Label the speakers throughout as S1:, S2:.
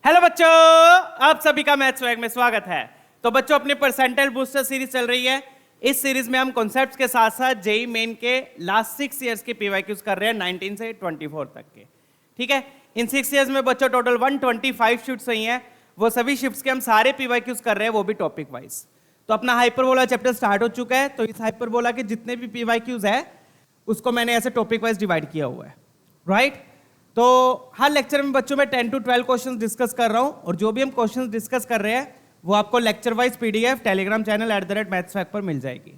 S1: Hello बच्चों, आप सभी का मैथ्स स्वैग में स्वागत है। तो बच्चों, अपनी परसेंटाइल बूस्टर सीरीज चल रही है। इस सीरीज में हम कॉन्सेप्ट्स के साथ साथ जेई मेन के लास्ट 6 इयर्स के पीवाईक्यूज कर रहे हैं 19 से 24 तक के। ठीक है, इन 6 इयर्स में बच्चों टोटल 125 शिफ्ट्स हुई हैं। वो सभी शिफ्ट्स के हम सारे पीवाईक्यूज कर रहे हैं, वो भी टॉपिक वाइज। तो अपना हाइपरबोला चैप्टर स्टार्ट हो चुका है। तो इस हाइपरबोला के जितने भी पीवाईक्यूज है उसको मैंने ऐसे टॉपिक वाइज डिवाइड किया हुआ है, राइट। तो हर लेक्चर में बच्चों में 10 to 12 क्वेश्चंस डिस्कस कर रहा हूं, और जो भी हम क्वेश्चंस डिस्कस कर रहे हैं वो आपको lecture wise PDF Telegram channel @mathsfact पर मिल जाएगी।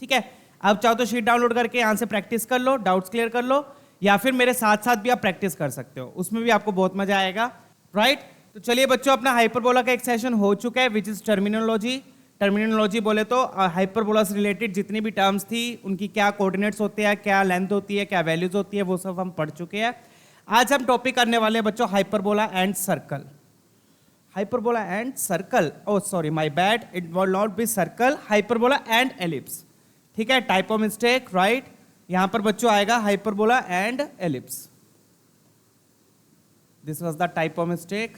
S1: ठीक है, आप चाहो तो शीट डाउनलोड करके यहाँ से प्रैक्टिस कर लो, डाउट्स क्लियर कर लो, या फिर मेरे साथ साथ भी आप प्रैक्टिस कर सकते हो, उसमें भी आपको बहुत मजा आएगा, राइट। तो चलिए बच्चों, अपना हाइपरबोला का एक सेशन हो चुका है विच इज टर्मिनोलॉजी। टर्मिनोलॉजी बोले तो हाइपरबोला से रिलेटेड जितनी भी टर्म्स थी, उनकी क्या कोऑर्डिनेट्स होते हैं, क्या लेंथ होती है, क्या वैल्यूज होती है, वो सब हम पढ़ चुके हैं। आज हम टॉपिक करने वाले हैं बच्चों hyperbola and circle. Hyperbola and circle, oh sorry my bad, it will not be circle, hyperbola and ellipse. ठीक है, टाइपो मिस्टेक, राइट। यहां पर बच्चों आएगा hyperbola and ellipse. This was the typo mistake,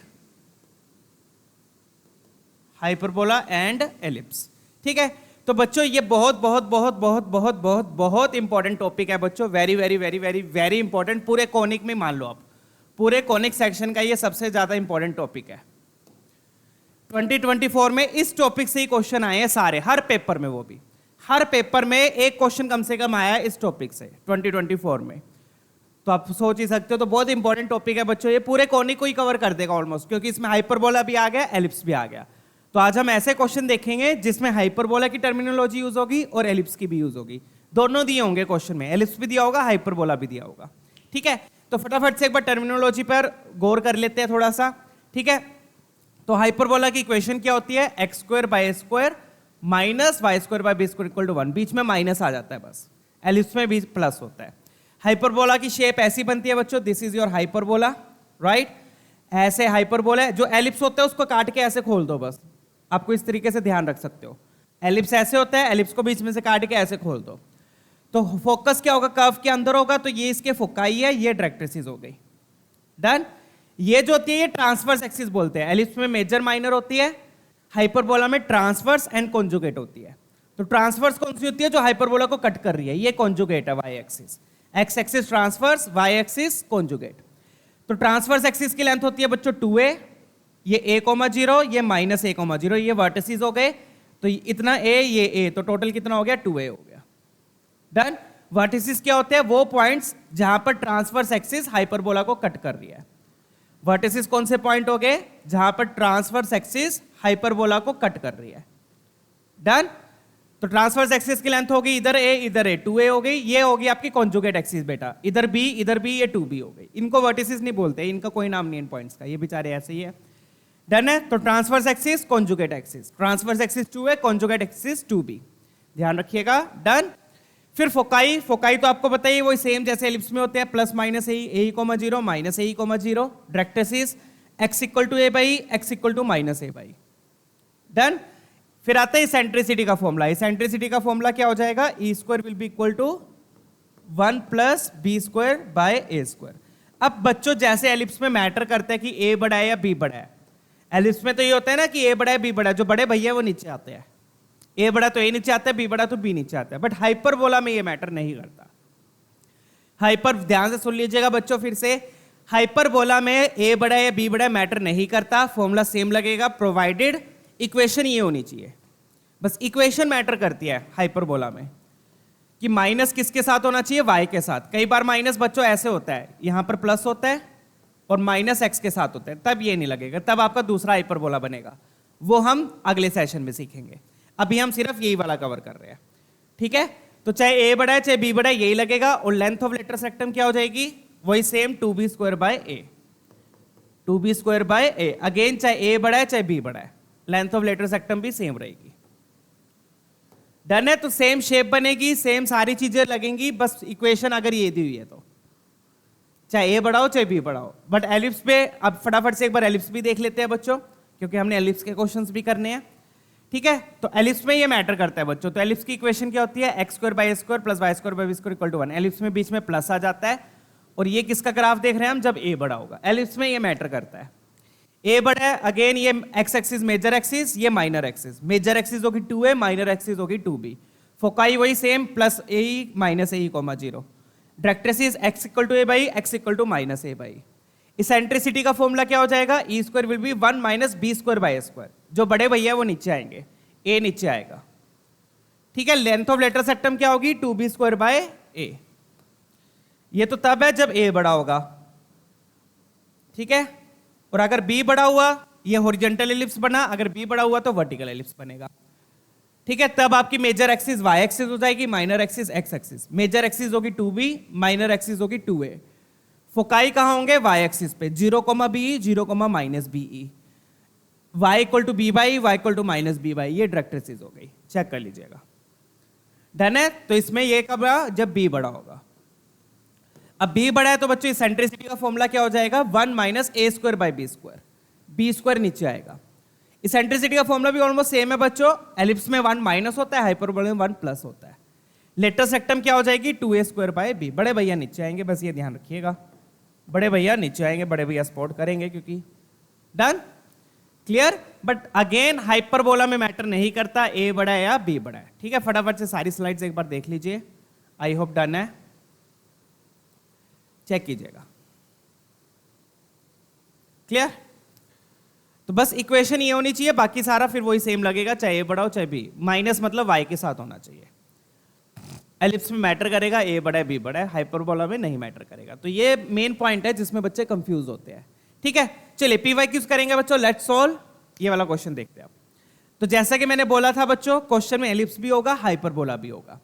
S1: hyperbola and ellipse. ठीक है, तो बच्चों ये बहुत बहुत बहुत बहुत बहुत बहुत बहुत इंपॉर्टेंट टॉपिक है बच्चों, very very very very very important. पूरे कॉनिक में मान लो आप, पूरे कॉनिक सेक्शन का ये सबसे ज्यादा इंपॉर्टेंट टॉपिक है। 2024 में इस टॉपिक से ही क्वेश्चन आए हैं सारे, हर पेपर में, वो भी हर पेपर में एक क्वेश्चन कम से कम आया है इस टॉपिक से 2024 में। तो आप सोच ही सकते हो, तो बहुत इंपॉर्टेंट टॉपिक है बच्चों, ये पूरे कॉनिक को ही कवर कर देगा ऑलमोस्ट, क्योंकि इसमें हाइपरबोला भी आ गया, एलिप्स भी आ गया। तो आज हम ऐसे क्वेश्चन देखेंगे जिसमें हाइपरबोला की टर्मिनोलॉजी यूज होगी और एलिप्स की भी यूज होगी। दोनों दिए होंगे क्वेश्चन में, एलिप्स भी दिया होगा, हाइपरबोला भी दिया होगा। ठीक है, तो फटाफट से एक बार टर्मिनोलॉजी पर गौर कर लेते हैं थोड़ा सा। ठीक है, तो हाइपरबोला की इक्वेशन क्या होती है? X square by A square minus y square by b square equal to 1। बीच में माइनस आ जाता है बस, एलिप्स में भी प्लस होता है। हाइपरबोला की शेप ऐसी बनती है बच्चों, this is your hyperbola, right. ऐसे हाइपरबोला है, जो एलिप्स होता है उसको काट के ऐसे खोल दो बस, आपको इस तरीके से ध्यान रख सकते हो। एलिप्स ऐसे होता है, एलिप्स को बीच में से काट के ऐसे खोल दो। तो फोकस क्या होगा? कर्व के अंदर होगा, तो ये इसके फोकाई है, ये डायरेक्ट्रिसेस हो गई। डन। ये जो होती है ये ट्रांसवर्स एक्सिस बोलते हैं। एलिप्स में मेजर माइनर होती है, हाइपरबोला में ट्रांसवर्स एंड कॉन्जुगेट होती है। तो ट्रांसवर्स कौन सी होती है? जो हाइपरबोला को कट कर रही है, ये कॉन्जुगेट है, y axis. X axis transverse, y axis conjugate. तो ट्रांसवर्स एक्सिस की लेंथ होती है बच्चों 2a, ये a,0, ये -a,0, ये वर्टिसेस हो गए। तो इतना a, ये a, तो टोटल कितना हो गया? 2a हो गया। डन। वर्टिसेस क्या होते हैं? वो पॉइंट्स जहां पर ट्रांसवर्स एक्सिस हाइपरबोला को कट कर रही है। वर्टिसेस कौन से पॉइंट हो गए? जहां पर ट्रांसवर्स एक्सिस हाइपरबोला को कट कर रही है। डन। तो ट्रांसवर्स एक्सिस की लेंथ होगी इधर a, इधर a, 2a हो गई। ये होगी आपकी कॉन्जुगेट एक्सिस बेटा, इधर b, इधर b, ये 2b हो गई। इनको वर्टिसेस नहीं बोलते, इनका कोई नाम नहीं इन पॉइंट्स का, ये बेचारे ऐसे ही है। डन है। तो transverse axis, conjugate axis, transverse axis 2 है, कॉन्जुगेट एक्सिस 2b, ध्यान रखिएगा। डन। फिर फोकाई, फोकाई तो आपको बताइए वही सेम जैसे एलिप्स में होते हैं, plus minus a,0, minus a,0, directrices x equal to a by x equal to minus a by. Done. फिर आता है इसेंट्रिसिटी का फॉर्मूला। इसेंट्रिसिटी का फॉर्मूला क्या हो जाएगा? e square will be equal to 1 plus B square by A square. अब बच्चों जैसे एलिप्स में मैटर करता है कि a बड़ा है या b बड़ा है, एलिप्स में तो ये होता है ना कि a बड़ा है b बड़ा है, जो बड़े भैया वो नीचे आते हैं, a बड़ा तो a नीचे आता है, b बड़ा तो b नीचे आता है। बट हाइपरबोला में ये मैटर नहीं करता। हाइपर, ध्यान से सुन लीजिएगा बच्चों फिर से, हाइपरबोला में a बड़ा है या b बड़ा है मैटर नहीं करता, फॉर्मूला सेम लगेगा, प्रोवाइडेड इक्वेशन ये होनी चाहिए। बस इक्वेशन मैटर करती है हाइपरबोला में, कि माइनस किसके साथ होना चाहिए? y के साथ। कई बार माइनस बच्चों ऐसे होता है, यहां पर प्लस होता है और माइनस x के साथ होता है, तब ये नहीं लगेगा, तब आपका दूसरा हाइपरबोला बनेगा। वो हम अगले सेशन में सीखेंगे, अभी हम सिर्फ यही वाला कवर कर रहे हैं। ठीक है, तो चाहे a बड़ा है चाहे b बड़ा है, यही लगेगा। और लेंथ ऑफ लेटर सेक्टम क्या हो जाएगी? वही same 2b square by a, 2b square by a। Again चाहे a बड़ा है चाहे b बड़ा है, लेंथ ऑफ लेटर सेक्टम भी सेम रहेगी। डन है। तो सेम शेप बनेगी, सेम सारी चीजें लगेंगी, बस इक्वेशन अगर ये दी हुई है तो चाहे a बड़ा हो चाहे b बड़ा हो। बट एलिप्स पे अब फटाफट से एक बार एलिप्स भी देख लेते हैं बच्चों, क्योंकि हमने एलिप्स के क्वेश्चंस भी करने हैं। ठीक है, तो एलिप्स में ये मैटर करता है बच्चों। तो एलिप्स की इक्वेशन क्या होती है? X square by A square plus y square by b square equal to 1। Ellipse में बीच में प्लस आ जाता है, और ये किसका ग्राफ देख रहे हैं हम? जब a बड़ा होगा। एलिप्स में ये मैटर करता है। ए बड़ा है, अगेन ये एक्स एक्सिस मेजर एक्सिस, ये माइनर एक्सिस, मेजर एक्सिस होगी 2a, माइनर एक्सिस होगी 2b, फोकाई वही same plus a minus a comma 0, directrix x equal to a by x equal to minus a by. Eccentricity का formula क्या हो जाएगा, e square will be 1 minus B square by A square, जो बड़े भैया वो नीचे आएंगे, ए नीचे आएगा, ठीक है। लेंथ ऑफ लेटर सेक्टम क्या होगी, 2b स्क्वायर बाय ए, ये तो तब है जब ए बड़ा होगा, ठीक है। और अगर b बड़ा हुआ, ये हॉरिजॉन्टल एलिप्स बना, अगर b बड़ा हुआ तो वर्टिकल एलिप्स बनेगा, ठीक है। तब आपकी मेजर एक्सिस y एक्सिस हो जाएगी, minor axis x axis, major axis होगी 2b, माइनर एक्सिस होगी 2a, फोकाई कहां होंगे, y एक्सिस पे 0, be 0, minus be, y equal to b by y equal to minus b by, ये directrix हो गई, चेक कर लीजिएगा, डन है। तो इसमें ये कब रहा, जब b बड़ा होगा। अब b बड़ा है तो बच्चों इसेंट्रिसिटी का फॉर्मूला क्या हो जाएगा, 1 minus a square by b square, B square नीचे आएगा। इसेंट्रिसिटी का फॉर्मूला भी ऑलमोस्ट सेम है बच्चों, एलिप्स में 1 माइनस होता है, हाइपरबोला में 1 प्लस होता है। लेटर सेक्टम क्या हो जाएगी, 2a स्क्वायर बाय b, बड़े भैया नीचे आएंगे, बस ये ध्यान रखिएगा, बड़े भैया नीचे आएंगे, बड़े भैया सपोर्ट करेंगे क्योंकि, done, clear. But again hyperbola में मैटर नहीं करता a बड़ा है या b बड़ा है, ठीक है। फटाफट से सारी स्लाइड्स एक बार देख लीजिए, आई होप डन है, चेक कीजिएगा, क्लियर। तो बस इक्वेशन ये होनी चाहिए, बाकी सारा फिर वही सेम लगेगा, चाहे a बड़ा हो चाहे b, माइनस मतलब y के साथ होना चाहिए। एलिप्स में मैटर करेगा a बड़ा है b बड़ा है, हाइपरबोला में नहीं मैटर करेगा। तो ये मेन पॉइंट है जिसमें बच्चे कंफ्यूज होते हैं, ठीक है। चलिए पी वाई क्यूज करेंगे बच्चों, लेट्स सॉल्व ये वाला क्वेश्चन देखते हैं आप। तो जैसा कि मैंने बोला था बच्चों, क्वेश्चन में एलिप्स भी होगा, हाइपरबोला भी होगा।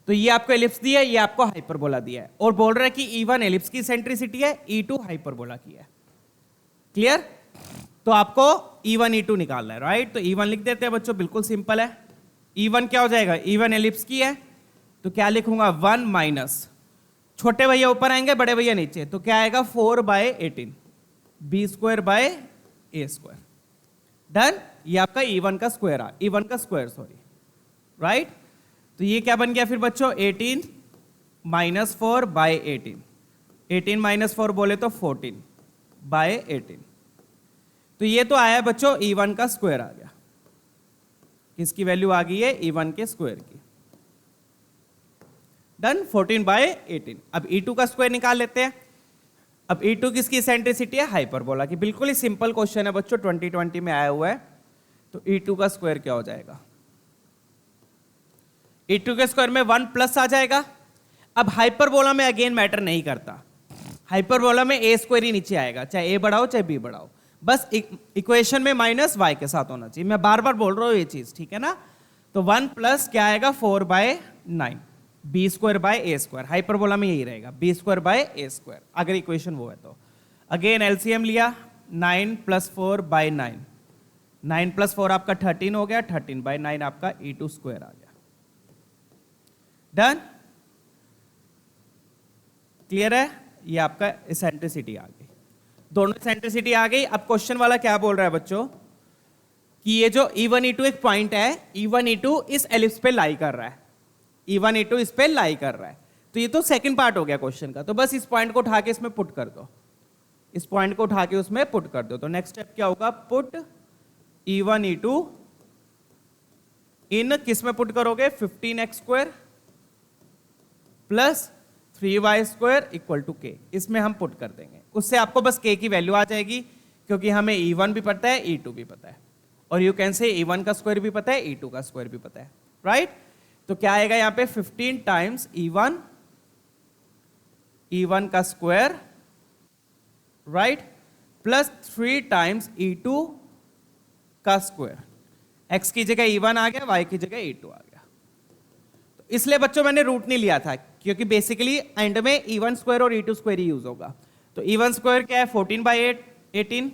S1: तो ये आपको एलिप्स दिया है, ये आपको हाइपरबोला दिया है, और बोल रहा है कि E1 एलिप्स की सेंट्रिसिटी है, E2 हाइपरबोला की है, क्लियर। तो आपको E1 E2 निकालना है, राइट। तो E1 लिख देते हैं बच्चों, बिल्कुल सिंपल है। E1 क्या हो जाएगा, E1 एलिप्स की है तो क्या लिखूंगा, 1 माइनस, छोटे भैया ऊपर आएंगे, बड़े भैया नीचे, तो क्या आएगा 4 by 18, b square by A square, done. ये आपका E1 का स्क्वायर आ, E1 का स्क्वायर सॉरी, राइट। तो ये क्या बन गया फिर बच्चों, 18 माइनस 4 बाय 18, 18 माइनस 4 बोले तो 14 बाय 18। तो ये तो आया बच्चों E1 का स्क्वायर आ गया, किसकी वैल्यू आ गई है, E1 के स्क्वायर की, डन, 14 बाय 18। अब E2 का स्क्वायर निकाल लेते हैं। अब E2 किसकी सेंट्रिसिटी है, हाइपरबोला की। बिल्कुल ही सिंपल क्वेश्चन है बच्चों, 2020 में आया हुआ है। तो E2 का स्क्वायर क्या हो जाएगा, E2 के स्क्वायर में 1 प्लस आ जाएगा। अब हाइपरबोला में अगेन मैटर नहीं करता, हाइपरबोला में ए स्क्वायर ही नीचे आएगा, चाहे ए बड़ा हो चाहे बी बड़ा हो, बस इक्वेशन में माइनस वाई के साथ होना चाहिए। मैं बार बार बोल रहा हूं ये चीज, ठीक है ना। तो 1 प्लस क्या आएगा, 4 by 9, b square by A square, hyperbola में यही रहेगा, b square by A square, अगर इक्वेशन वो है तो। अगेन एलसीएम लिया, 9 प्लस 4 बाय 9, 9 प्लस 4 आपका 13 हो गया, 13 बाय 9 आपका E2 स्क्वायर आ गया, डन, क्लियर है। ये आपका इसेंट्रिसिटी आ गई, दोनों इसेंट्रिसिटी आ गई। अब क्वेश्चन वाला क्या बोल रहा है बच्चों, कि ये जो E1 E2 एक पॉइंट है, E1 E2 इस एलिप्स पे लाई कर रहा है, E1 E2 इस पे लाई कर रहा है। तो ये तो सेकंड पार्ट हो गया क्वेश्चन का। तो बस इस पॉइंट को उठा के इसमें पुट कर दो, इस पॉइंट को उठा के उसमें पुट कर दो। तो नेक्स्ट स्टेप क्या होगा, पुट E1 E2 इन किस में पुट करोगे, 15x square plus 3y square equal to k, इसमें हम पुट कर देंगे। उससे आपको बस k की वैल्यू आ जाएगी, क्योंकि हमें E1 भी पता है, E2 भी पता है, और यू कैन से E1 का स्क्वायर भी पता है, E2 का स्क्वायर भी पता है, राइट। तो क्या आएगा यहां पे, 15 टाइम्स E1 का square, right, plus 3 times E2 का स्क्वायर। x की जगह E1 आ गया, y की जगह E2 आ गया। तो इसलिए बच्चों मैंने रूट नहीं लिया था, क्योंकि बेसिकली एंड में E1 स्क्वायर और E2 स्क्वायर ही यूज होगा। तो E1 स्क्वायर क्या है, 14 बाय 18,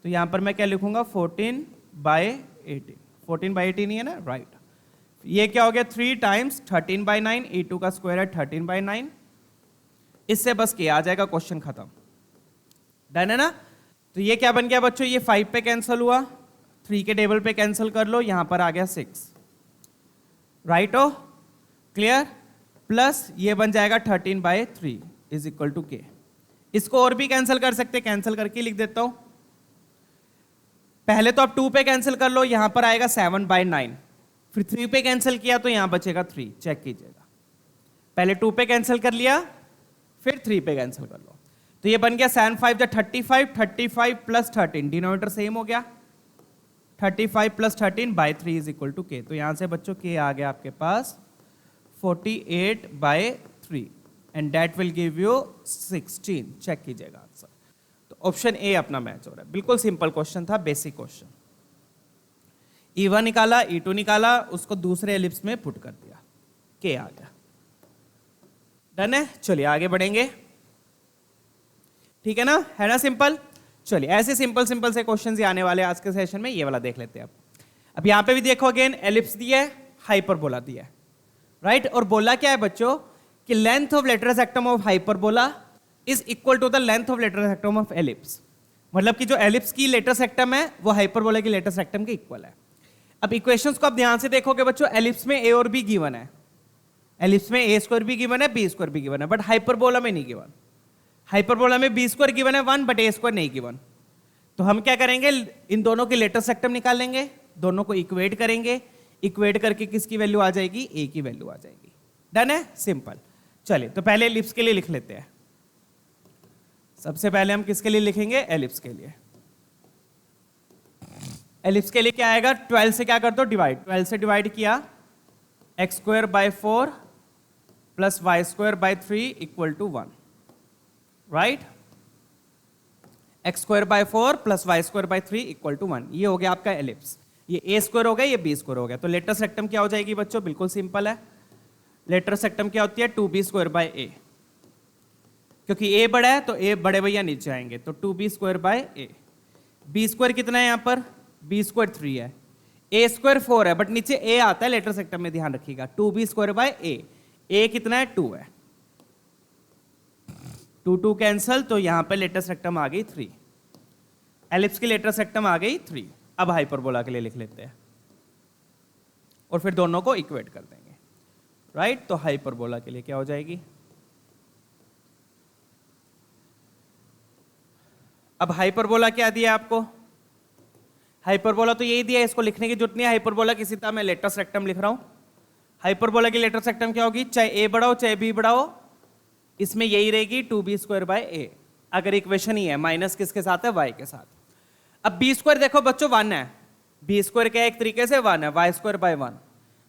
S1: तो यहां पर मैं क्या लिखूंगा, 14 बाय 18, 14 बाय 18 ही है ना, राइट। ये क्या हो गया, 3 टाइम्स 13 बाय 9, E2 का स्क्वायर है 13 बाय 9, इससे बस क्या आ जाएगा, क्वेश्चन खत्म, डन है ना। तो ये क्या बन गया बच्चों, ये 5 पे कैंसिल हुआ, 3 के टेबल पे कैंसिल कर लो, यहां पर आ गया 6, राइट हो, क्लियर। प्लस ये बन जाएगा 13 बाय 3 इज इक्वल टू के। इसको और भी कैंसिल कर सकते, कैंसिल करके लिख देता हूं, पहले तो आप 2 पे कैंसिल कर लो, यहां पर आएगा 7/9, फिर 3 पे कैंसिल किया तो यहां बचेगा 3, चेक कीजिएगा। पहले 2 पे कैंसिल कर लिया, फिर 3 पे कैंसिल कर लो, तो ये बन गया 7 5 35, 35 प्लस 13, डिनोमिनेटर सेम हो गया, 35 plus 13 by 3 is equal to k. तो यहां से बच्चों के आ गया आपके पास 48/3 and that will give you 16, check कीजिएगा आंसर। तो ऑप्शन ए अपना मैच हो रहा है, बिल्कुल सिंपल क्वेश्चन था, बेसिक क्वेश्चन। E1 निकाला, E2 निकाला, उसको दूसरे एलिप्स में पुट कर दिया, के आ गया। डन है, चलिए आगे बढ़ेंगे, ठीक है ना सिंपल। चलिए ऐसे सिंपल सिंपल से क्वेश्चंस ही आने वाले आज के सेशन में, ये वाला देख लेते हैं अब यहां पे भी देखो, अगेन एलिप्स दिया है, हाइपरबोला दिया है, राइट। और बोला क्या है बच्चों कि length of latus rectum of hyperbola is equal to the length of latus rectum of ellipse, मतलब कि जो एलिप्स की लेटरल सेक्टम है वो हाइपरबोला की लेटरल सेक्टम के इक्वल है। अब इक्वेशंस को आप ध्यान से देखोगे बच्चों, एलिप्स में ए और बी गिवन है, एलिप्स में ए स्क्वायर भी गिवन है, बी स्क्वायर भी गिवन है, बट हाइपरबोला में नहीं गिवन। हाइपरबोला में बी स्क्वायर गिवन है 1, बट ए स्क्वायर नहीं गिवन। तो हम क्या करेंगे, इन दोनों की लेटरल सेक्टम निकाल लेंगे, दोनों को इक्वेट करेंगे, इक्वेट करके किसकी वैल्यू आ जाएगी, ए की वैल्यू आ जाएगी। डन है, सिंपल। चलिए तो पहले एलिप्स के लिए लिख लेते हैं। सबसे पहले हम किसके लिए लिखेंगे, एलिप्स के लिए। एलिप्स के लिए क्या आएगा, 12 से क्या कर दो डिवाइड, 12 से डिवाइड किया, x²/4 plus y²/3 equal to 1, right. x²/4 plus y²/3 equal to 1, ये हो गया आपका एलिप्स। ये ए स्क्वायर हो गया, ये बी स्क्वायर हो गया। तो लेटरल सेक्टम क्या हो जाएगी बच्चों, बिल्कुल सिंपल है। लेटरल सेक्टम क्या होती है, 2b²/a, क्योंकि a बड़ा है तो a बड़े भैया नीचे आएंगे, तो 2b²/a। बी स्क्वायर कितना है यहाँ पर, b स्क्वायर 3 है, a स्क्वायर 4 है, बट नीचे a आता है लेटरल सेक्टम में, ध्यान रखिएगा। 2b²/a, a कितना है 2 है, 2 कैंसल, तो यहां पे लेटरल सेक्टम आ गई 3, एलिप्स की लेटरल सेक्टम आ गई 3। अब हाइपरबोला के लिए लिख लेते हैं और फिर दोनों को इक्वेट कर देंगे, राइट। तो हाइपरबोला के लिए क्या हो जाएगी, अब हाइपरबोला क्या दिया आपको, हाइपरबोला तो यही दिया, इसको लिखने की जरूरत नहीं है। हाइपरबोला किसी तरह मैं लेटरल सेक्टम लिख रहा हूं। हाइपरबोला की लेटरल सेक्टम क्या होगी, चाहे ए बड़ा हो चाहे बी बड़ा हो, इसमें यही रहेगी 2b²/a। अगर इक्वेशन ही है, माइनस किसके साथ है, y के साथ। अब बी स्क्वायर देखो बच्चों 1 है, बी स्क्वायर क्या है, एक तरीके से 1 है, y²/1,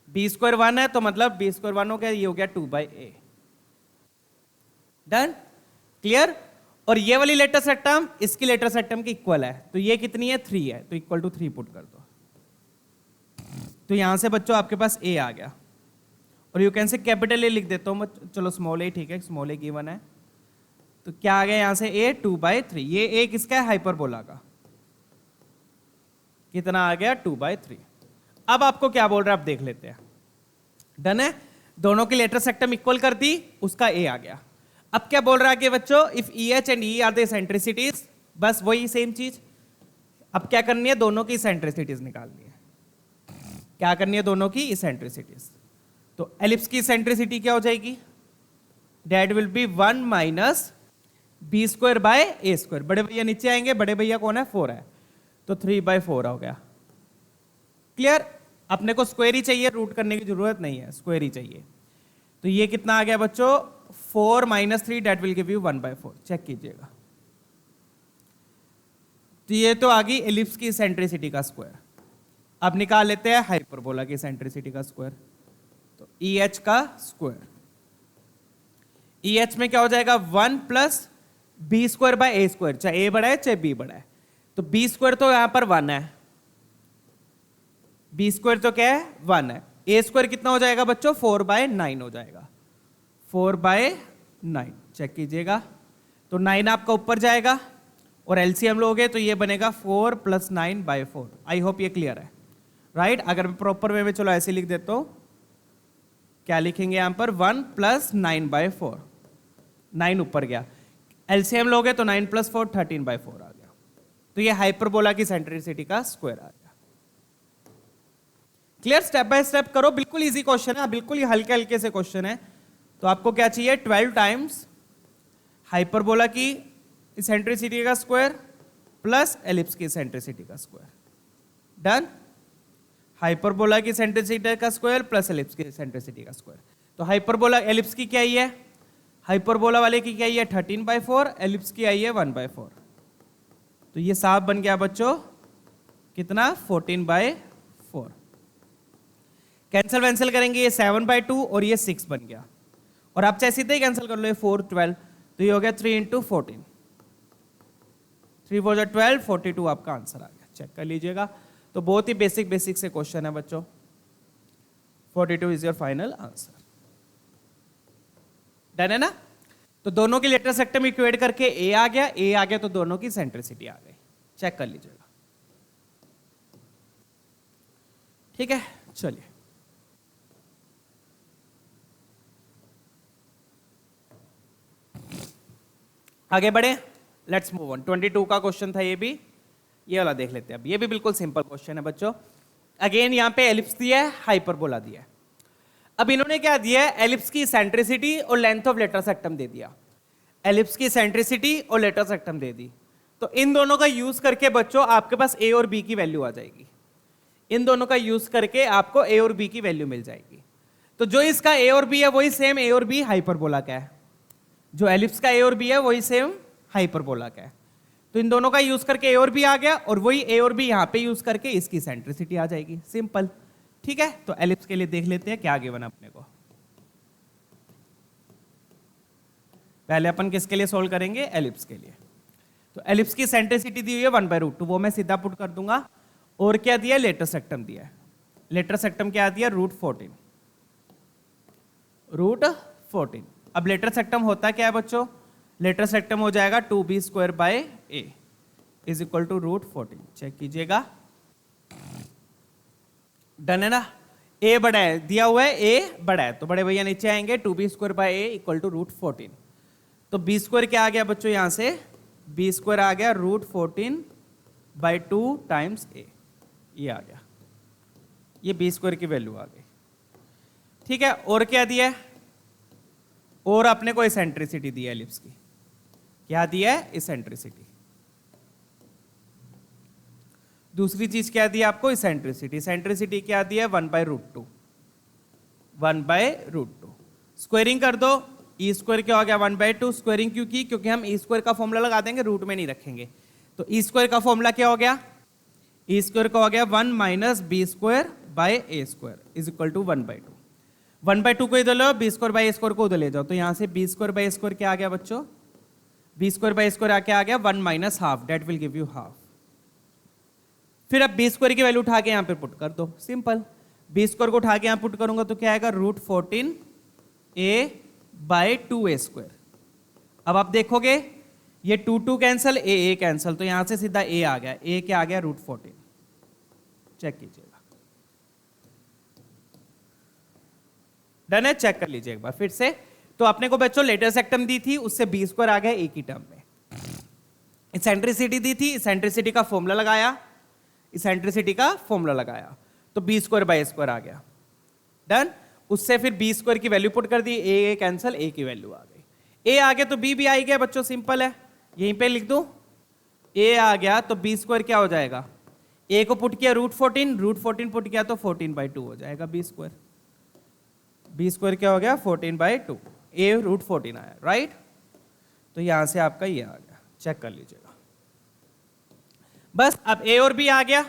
S1: बी स्क्वायर 1 है, तो मतलब बी स्क्वायर 1 हो गया, ये हो गया 2/a। Done, clear. और ये वाली लेटरल सेक्टम इसकी लेटरल सेक्टम की इक्वल है, तो ये कितनी है, 3 है, तो इक्वल टू 3 पुट कर दो। तो यहां से बच्चों आपके पास a आ गया, और you can say capital A लिख देता हूं, चलो स्मॉल ए ठीक है, स्मॉल ए गिवन है, तो क्या आ गया यहां से a 2/3। ये a किसका है, हाइपरबोला का, कितना आ गया 2/3। अब आपको क्या बोल रहा है, आप देख लेते हैं। डन है, दोनों की लेटरल सेक्टम इक्वल कर दी, उसका a आ गया। अब क्या बोल रहा है कि बच्चों, if EH and E are the eccentricities, बस वही सेम चीज। अब क्या करनी है, दोनों की इसेंट्रिसिटीज निकालनी है। क्या करनी है, दोनों की इसेंट्रिसिटीज। तो एलिप्स की इसेंट्रिसिटी क्या हो जाएगी, that will be 1 minus b²/a²। बड़े भैया नीचे आएंगे, बड़े भैया कौन है, 4 है, तो 3/4 हो गया। क्लियर, अपने को स्क्वायर ही चाहिए, रूट करने की जरूरत नहीं है, स्क्वायर ही चाहिए। तो ये कितना आ गया बच्चों, 4 - 3 that will give you 1/4, check कीजिएगा। तो ये तो आ गई एलिप्स की इसेंट्रिसिटी का स्क्वायर। अब निकाल लेते हैं हाइपरबोला की इसेंट्रिसिटी का स्क्वायर। तो EH का स्क्वायर, EH में क्या हो जाएगा, 1 प्लस b²/a², चाहे a बड़ा है चाहे b बड़ा है। तो b स्क्वायर तो यहां पर 1 है, b स्क्वायर तो क्या है 1 है, a स्क्वायर कितना हो जाएगा बच्चों, 4/9 हो जाएगा, 4/9, चेक कीजिएगा। तो 9 आपका ऊपर जाएगा और एलसीएम लोगे तो ये बनेगा 4 + 9/4। आई होप ये क्लियर है, राइट। अगर मैं प्रॉपर वे में चलो ऐसे लिख देता हूं, क्या लिखेंगे यहां पर, 1 + 9/4, 9 ऊपर गया, एलसीएम लोगे तो 9 + 4 13/4 आ गया। तो ये हाइपरबोला की सेंट्रिसिटी का स्क्वायर आ गया। क्लियर, स्टेप बाय स्टेप करो, बिल्कुल इजी क्वेश्चन है, बिल्कुल ही हल्के हल्के से क्वेश्चन है। तो आपको क्या चाहिए, 12 टाइम्स हाइपरबोला की इसेंट्रिसिटी का स्क्वायर प्लस एलिप्स की इसेंट्रिसिटी का स्क्वायर। डन। हाइपरबोला की सेंट्रिसिटी का स्क्वायर प्लस एलिप्स की सेंट्रिसिटी का स्क्वायर। तो हाइपरबोला एलिप्स की क्या आई है, हाइपरबोला वाले की क्या आई है 13/4, एलिप्स की आई है 1/4। तो ये साफ बन गया बच्चों कितना 14/4। कैंसिल वैंसिल करेंगे ये 7/2 और ये 6 बन गया। और आप चाहे सीधे ही कैंसिल कर लो, ये 4 12, तो ये हो गया 3 × 14, 3 4 12, 42 आपका आंसर आ गया। चेक कर लीजिएगा। तो बहुत ही बेसिक से क्वेश्चन है बच्चों। 42 is your final answer. Done है ना। तो दोनों की लेटर सेक्टम इक्वेट करके ए आ गया तो दोनों की सेंट्रिसिटी आ गई। चेक कर लीजिएगा। ठीक है, चलिए आगे बढ़े। Let's move on. 22 का क्वेश्चन था ये भी, ये वाला देख लेते हैं अब। ये भी बिल्कुल सिंपल क्वेश्चन है बच्चों। अगेन यहां पे एलिप्स दिया है, हाइपरबोला दिया है। अब इन्होंने क्या दिया है, एलिप्स की सेंट्रिसिटी और लेंथ ऑफ लेटर सेक्टम दे दिया। एलिप्स की सेंट्रिसिटी और लेटर सेक्टम दे दी। तो इन दोनों का यूज करके बच्चों आपके पास ए और बी की वैल्यू आ जाएगी। इन दोनों का यूज करके आपको ए और बी की वैल्यू मिल जाएगी। तो जो इसका ए और बी है वही सेम ए और बी हाइपरबोला का है। जो एलिप्स का ए और बी है वही सेम हाइपरबोला का है। तो इन दोनों का यूज करके ए और बी आ गया, और वही ए और बी यहां पे यूज करके इसकी सेंट्रिसिटी आ जाएगी। सिंपल। ठीक है, तो एलिप्स के लिए देख लेते हैं क्या गिवन अपने को। पहले अपन किसके लिए सोल्व करेंगे, एलिप्स के लिए। तो एलिप्स की सेंट्रिसिटी दी हुई है 1/√2, वो मैं सीधा पुट कर दूंगा। और क्या दिया, लेटर सेक्टम दिया है। लेटर सेक्टम क्या दिया, √14। √14। अब लेटर सेक्टम होता क्या है बच्चों, लेटर सेक्टम हो जाएगा 2b² a is equal to √14। Check कीजिएगा। डन है ना। a बड़ा है, दिया हुआ है a बड़ा है, तो बड़े भैया नीचे आएंगे 2b² a इक्वल टू √14। तो b² क्या आ गया बच्चों, यहां से b² आ गया √14/2 टाइम्स a, ये आ गया। ये b² की वैल्यू आ गई। ठीक है, और क्या दिया है, और अपने को इसेंट्रिसिटी दी है एलिप्स की। क्या दिया है, इसेंट्रिसिटी। दूसरी चीज क्या दी आपको, इसेंट्रिसिटी। इसेंट्रिसिटी क्या दी है 1/√2। 1/√2 स्क्वायरिंग कर दो, e² क्या हो गया 1/2। स्क्वायरिंग क्यों की, क्योंकि हम e² का फॉर्मूला लगा देंगे, रूट में नहीं रखेंगे। तो e² का फॉर्मूला क्या हो गया, e² का हो गया 1 - b²/a² इज इक्वल टू 1/2। 1/2 को इधर लो, b²/a² को उधर ले जाओ। तो यहां से b²/a² क्या आ गया बच्चों, b²/a² आके आ गया 1 - ½ डेट विल गिव यू ½ फिर अब b² की वैल्यू उठा के यहां पे पुट कर दो। सिंपल। b² को उठा के यहां पुट करूंगा तो क्या आएगा, √14a/2a²। अब आप देखोगे ये 2 कैंसल, a कैंसल, तो यहां से सीधा a आ गया। a क्या आ गया, √14। चेक कीजिएगा। डन है, चेक कर लीजिए एक बार फिर से। तो अपने को बच्चों लेटर सेक्टम दी थी, उससे b² आ गया a की टर्म में। इसेंट्रिसिटी दी थी, इसेंट्रिसिटी का फॉर्मूला लगाया, इसेंट्रिसिटी का फॉर्मूला लगाया, तो b²/a² आ गया। डन। उससे फिर b² की वैल्यू पुट कर दी, a कैंसल, a की वैल्यू आ गई। a आ गया तो b भी आ गया बच्चों, सिंपल है। यहीं पे लिख दो, a आ गया तो b² क्या हो जाएगा, a को पुट किया √14, √14 पुट किया तो 14/2 हो जाएगा b²। b² क्या हो गया 14/2, a √14 आया, राइट। तो यहां से आपका ये आ गया। चेक कर लीजिएगा बस। अब a और b आ गया।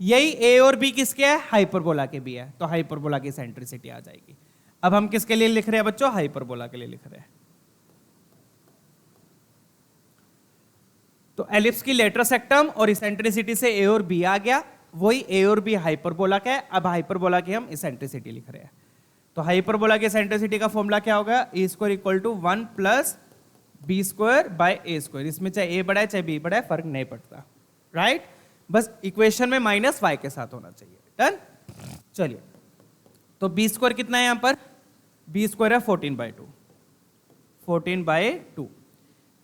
S1: यही a और b किसके है, हाइपरबोला के भी है, तो हाइपरबोला की सेंट्रिसिटी आ जाएगी। अब हम किसके लिए लिख रहे हैं बच्चों, हाइपरबोला के लिए लिख रहे हैं। तो एलिप्स की लेटर सेक्टम और इसेंट्रिसिटी से a और b आ गया, वही a और b हाइपरबोला का है। अब हाइपरबोला की हम इसेंट्रिसिटी लिख रहे हैं। तो हाइपरबोला की इसेंट्रिसिटी का फॉर्मूला क्या होगा, e² इक्वल टू 1 + b²/a²। इसमें चाहे a बड़ा है चाहे b बड़ा है, फर्क नहीं पड़ता, राइट। बस इक्वेशन में -y के साथ होना चाहिए। डन। चलिए, तो b² कितना है यहां पर, b² है 14/2, 14/2।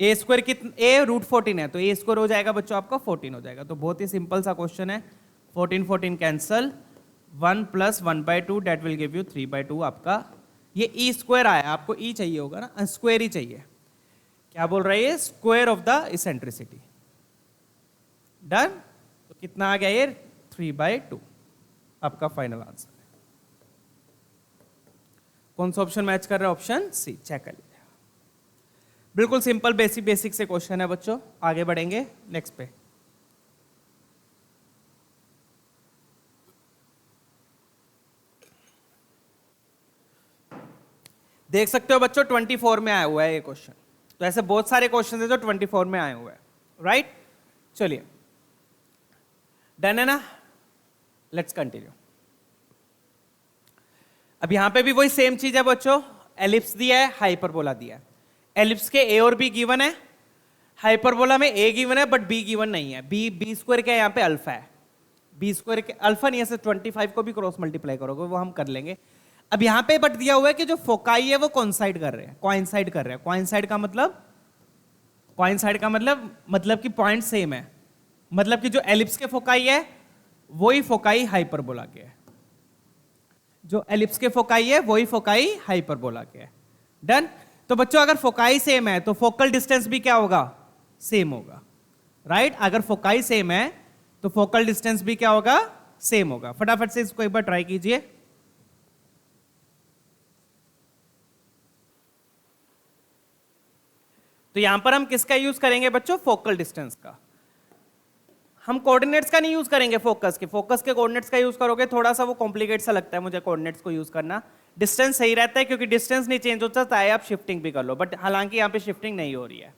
S1: a² कितना, a √14 है, तो a² हो जाएगा बच्चों आपका 14 हो जाएगा। तो बहुत ही सिंपल सा क्वेश्चन है। 14 14 cancel, 1 + 1/2 that will give you 3/2 आपका। ये e² आया, आपको e चाहिए होगा ना, स्क्वायर ही चाहिए। क्या बोल रहा है ये, square of the eccentricity. Done. तो कितना आ गया ये 3/2 आपका फाइनल आंसर है। कौन सा ऑप्शन मैच कर रहा है? ऑप्शन सी, चेक कर लीजिए। बिल्कुल सिंपल बेसिक से क्वेश्चन है बच्चों, आगे बढ़ेंगे नेक्स्ट पे। देख सकते हो बच्चों 24 में आया हुआ है ये क्वेश्चन। तो ऐसे बहुत सारे क्वेश्चन है जो 24 में आए हुए हैं, राइट। चलिए डन है ना, लेट्स कंटिन्यू। अब यहां पे भी वही सेम चीज है बच्चों, एलिप्स दिया है, हाइपरबोला दिया है। एलिप्स के ए और बी गिवन है, हाइपरबोला में ए गिवन है बट बी गिवन नहीं है। बी स्क्वायर क्या है यहाँ पे? अल्फा है। बी स्क्वायर के अल्फा नहीं है, 25 को भी क्रॉस मल्टीप्लाई करोगे वो हम कर लेंगे। अब यहां पे बट दिया हुआ है कि जो फोकाई है वो कोइंसाइड कर रहे हैं, कोइंसाइड कर रहे हैं। कोइंसाइड का मतलब, कोइंसाइड का मतलब कि पॉइंट सेम है, मतलब कि जो एलिप्स के फोकाई है वही फोकाई हाइपरबोला के है। जो एलिप्स के फोकाई है वही फोकाई हाइपरबोला के है। डन। तो बच्चों अगर फोकाई सेम है तो फोकल डिस्टेंस भी क्या होगा? सेम होगा, राइट। अगर फोकाई सेम है तो फोकल डिस्टेंस भी क्या होगा? सेम होगा। फटाफट से इसको एक बार ट्राई कीजिए। तो यहां पर हम किसका यूज करेंगे बच्चों? फोकल डिस्टेंस का। हम कोऑर्डिनेट्स का नहीं यूज करेंगे, फोकस के कोऑर्डिनेट्स का यूज करोगे थोड़ा सा वो कॉम्प्लिकेट सा लगता है मुझे कोऑर्डिनेट्स को यूज करना। डिस्टेंस सही रहता है क्योंकि डिस्टेंस नहीं चेंज होता, चाहे आप शिफ्टिंग भी कर लो, बट हालांकि यहाँ पे शिफ्टिंग नहीं हो रही है,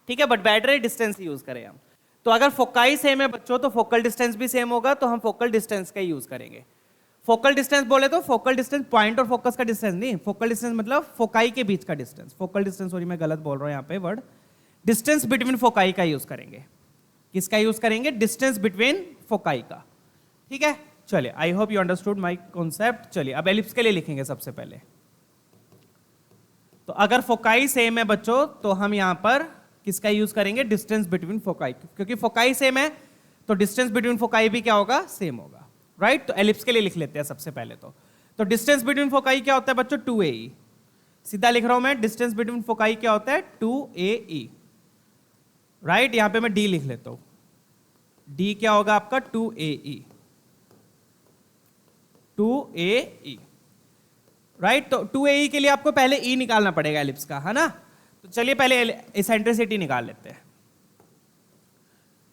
S1: ठीक है। बट बेटर है डिस्टेंस यूज करें हम। तो अगर फोकाई सेम है बच्चों तो फोकल डिस्टेंस भी सेम होगा, तो हम फोकल डिस्टेंस का यूज करेंगे। फोकल डिस्टेंस बोले तो फोकल डिस्टेंस पॉइंट और फोकस का डिस्टेंस नहीं, फोकल डिस्टेंस मतलब फोकाई के बीच का डिस्टेंस। फोकल डिस्टेंस, सॉरी मैं गलत बोल रहा हूं यहाँ पे वर्ड, डिस्टेंस बिटवीन फोकाई का यूज करेंगे। किसका यूज करेंगे? डिस्टेंस बिटवीन फोकाई का, ठीक है। चलिए, I hope you understood my concept. चलिए अब एलिप्स के लिए लिखेंगे सबसे पहले। तो अगर फोकाई सेम है बच्चों तो हम यहां पर किसका यूज करेंगे? डिस्टेंस बिटवीन फोकाई, क्योंकि फोकाई सेम है तो डिस्टेंस बिटवीन फोकाई भी क्या होगा? सेम होगा, राइट। तो एलिप्स के लिए लिख लेते हैं सबसे पहले। तो डिस्टेंस बिटवीन फोकाई क्या होता है बच्चों? 2AE। सीधा लिख रहा हूं मैं, डिस्टेंस बिटवीन फोकाई क्या होता है? 2AE, right. यहां पे मैं डी लिख लेता हूं, डी क्या होगा आपका? 2AE, 2AE, right. तो 2AE के लिए आपको पहले E निकालना पड़ेगा एलिप्स का, है ना। तो चलिए पहले इसेंट्रिसिटी निकाल लेते हैं।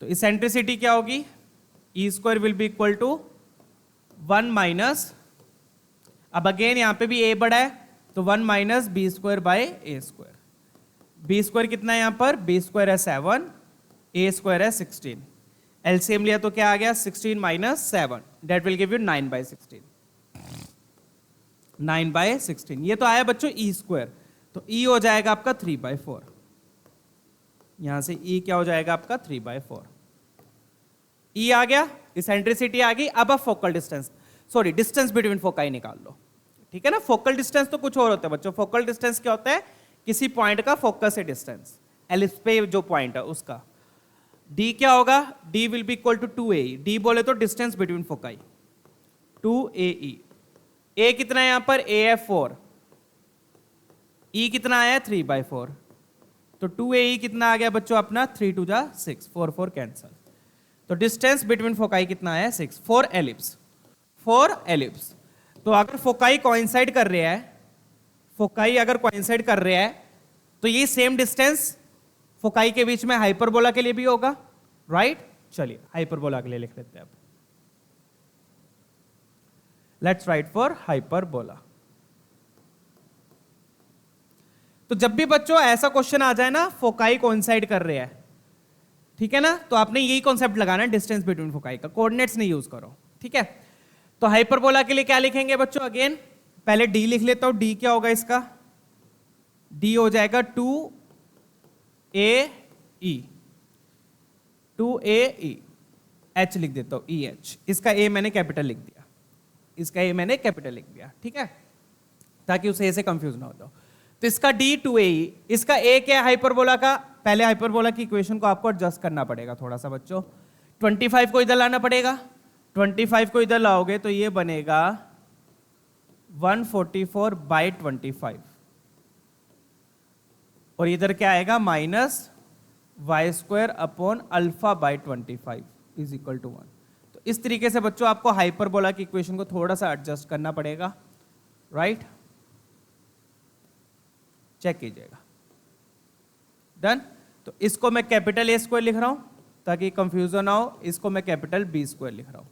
S1: तो इसेंट्रिसिटी क्या होगी? E square will be equal to 1 minus, अब अगेन यहां पे भी A बड़ा है तो 1 minus B square by A square. B square कितना है यहां पर? बी स्क्वायर है 7, A स्क्वायर है 16। एलसीएम लिया तो क्या आ गया? 16 minus 7, that will give you 9/16। 9/16 ये तो आया बच्चों E स्क्वायर, तो E हो जाएगा आपका 3/4। यहां से E क्या हो जाएगा आपका? 3/4। E आ गया, इसेंट्रिसिटी आ गई। अब focal distance, sorry distance between foci निकाल लो, ठीक है ना। फोकल डिस्टेंस तो कुछ और होता है बच्चों। फोकल डिस्टेंस क्या होता है? किसी पॉइंट का फोकस से डिस्टेंस, एलिप्स पे जो पॉइंट है उसका। D क्या होगा? D will be equal to 2AE। D बोले तो distance between foci, 2AE। A कितना है यहां पर? A है 4, E कितना आया? 3/4। तो 2AE कितना आ गया बच्चों अपना? 3 2 जा 6, 4 4 कैंसल। तो डिस्टेंस बिटवीन फोकाई कितना आया? 6, 4 एलिप्स, 4 एलिप्स। तो अगर फोकाई कोइंसाइड कर रहे हैं, फोकाई अगर कोइंसाइड कर रहे हैं तो ये सेम डिस्टेंस फोकाई के बीच में हाइपरबोला के लिए भी होगा, राइट। चलिए हाइपरबोला के लिए लिख लेते हैं अब। Let's write for hyperbola. तो जब भी बच्चों ऐसा क्वेश्चन आ जाए ना, फोकाई कोइंसाइड कर रहे हैं, ठीक है ना, तो आपने यही कॉन्सेप्ट लगाना है, डिस्टेंस बिटवीन फोकाई का। कोऑर्डिनेट्स नहीं यूज करो, ठीक है। तो हाइपरबोला के लिए क्या लिखेंगे बच्चों? अगेन पहले डी लिख लेता हूं। डी क्या होगा इसका? डी हो जाएगा 2AE, 2AE। H लिख देता हूं, EH। इसका A मैंने कैपिटल लिख दिया, इसका A मैंने कैपिटल लिख दिया, ठीक है, ताकि उसे ऐसे कंफ्यूज ना हो जाओ। तो इसका D 2AE, इसका A क्या है हाइपरबोला का? पहले हाइपरबोला की इक्वेशन को आपको एडजस्ट करना पड़ेगा थोड़ा सा बच्चों। 25 को इधर लाना पड़ेगा, 25 को इधर लाओगे तो ये बनेगा 144/25, और इधर क्या आएगा? माइनस y² अपॉन अल्फा/25 इज इक्वल टू 1। इस तरीके से बच्चों आपको हाइपरबोला की इक्वेशन को थोड़ा सा एडजस्ट करना पड़ेगा, राइट? चेक कीजिएगा। डन। तो इसको मैं कैपिटल ए स्क्वायर लिख रहा हूं ताकि कंफ्यूजन ना हो, इसको मैं कैपिटल बी स्क्वायर लिख रहा हूं।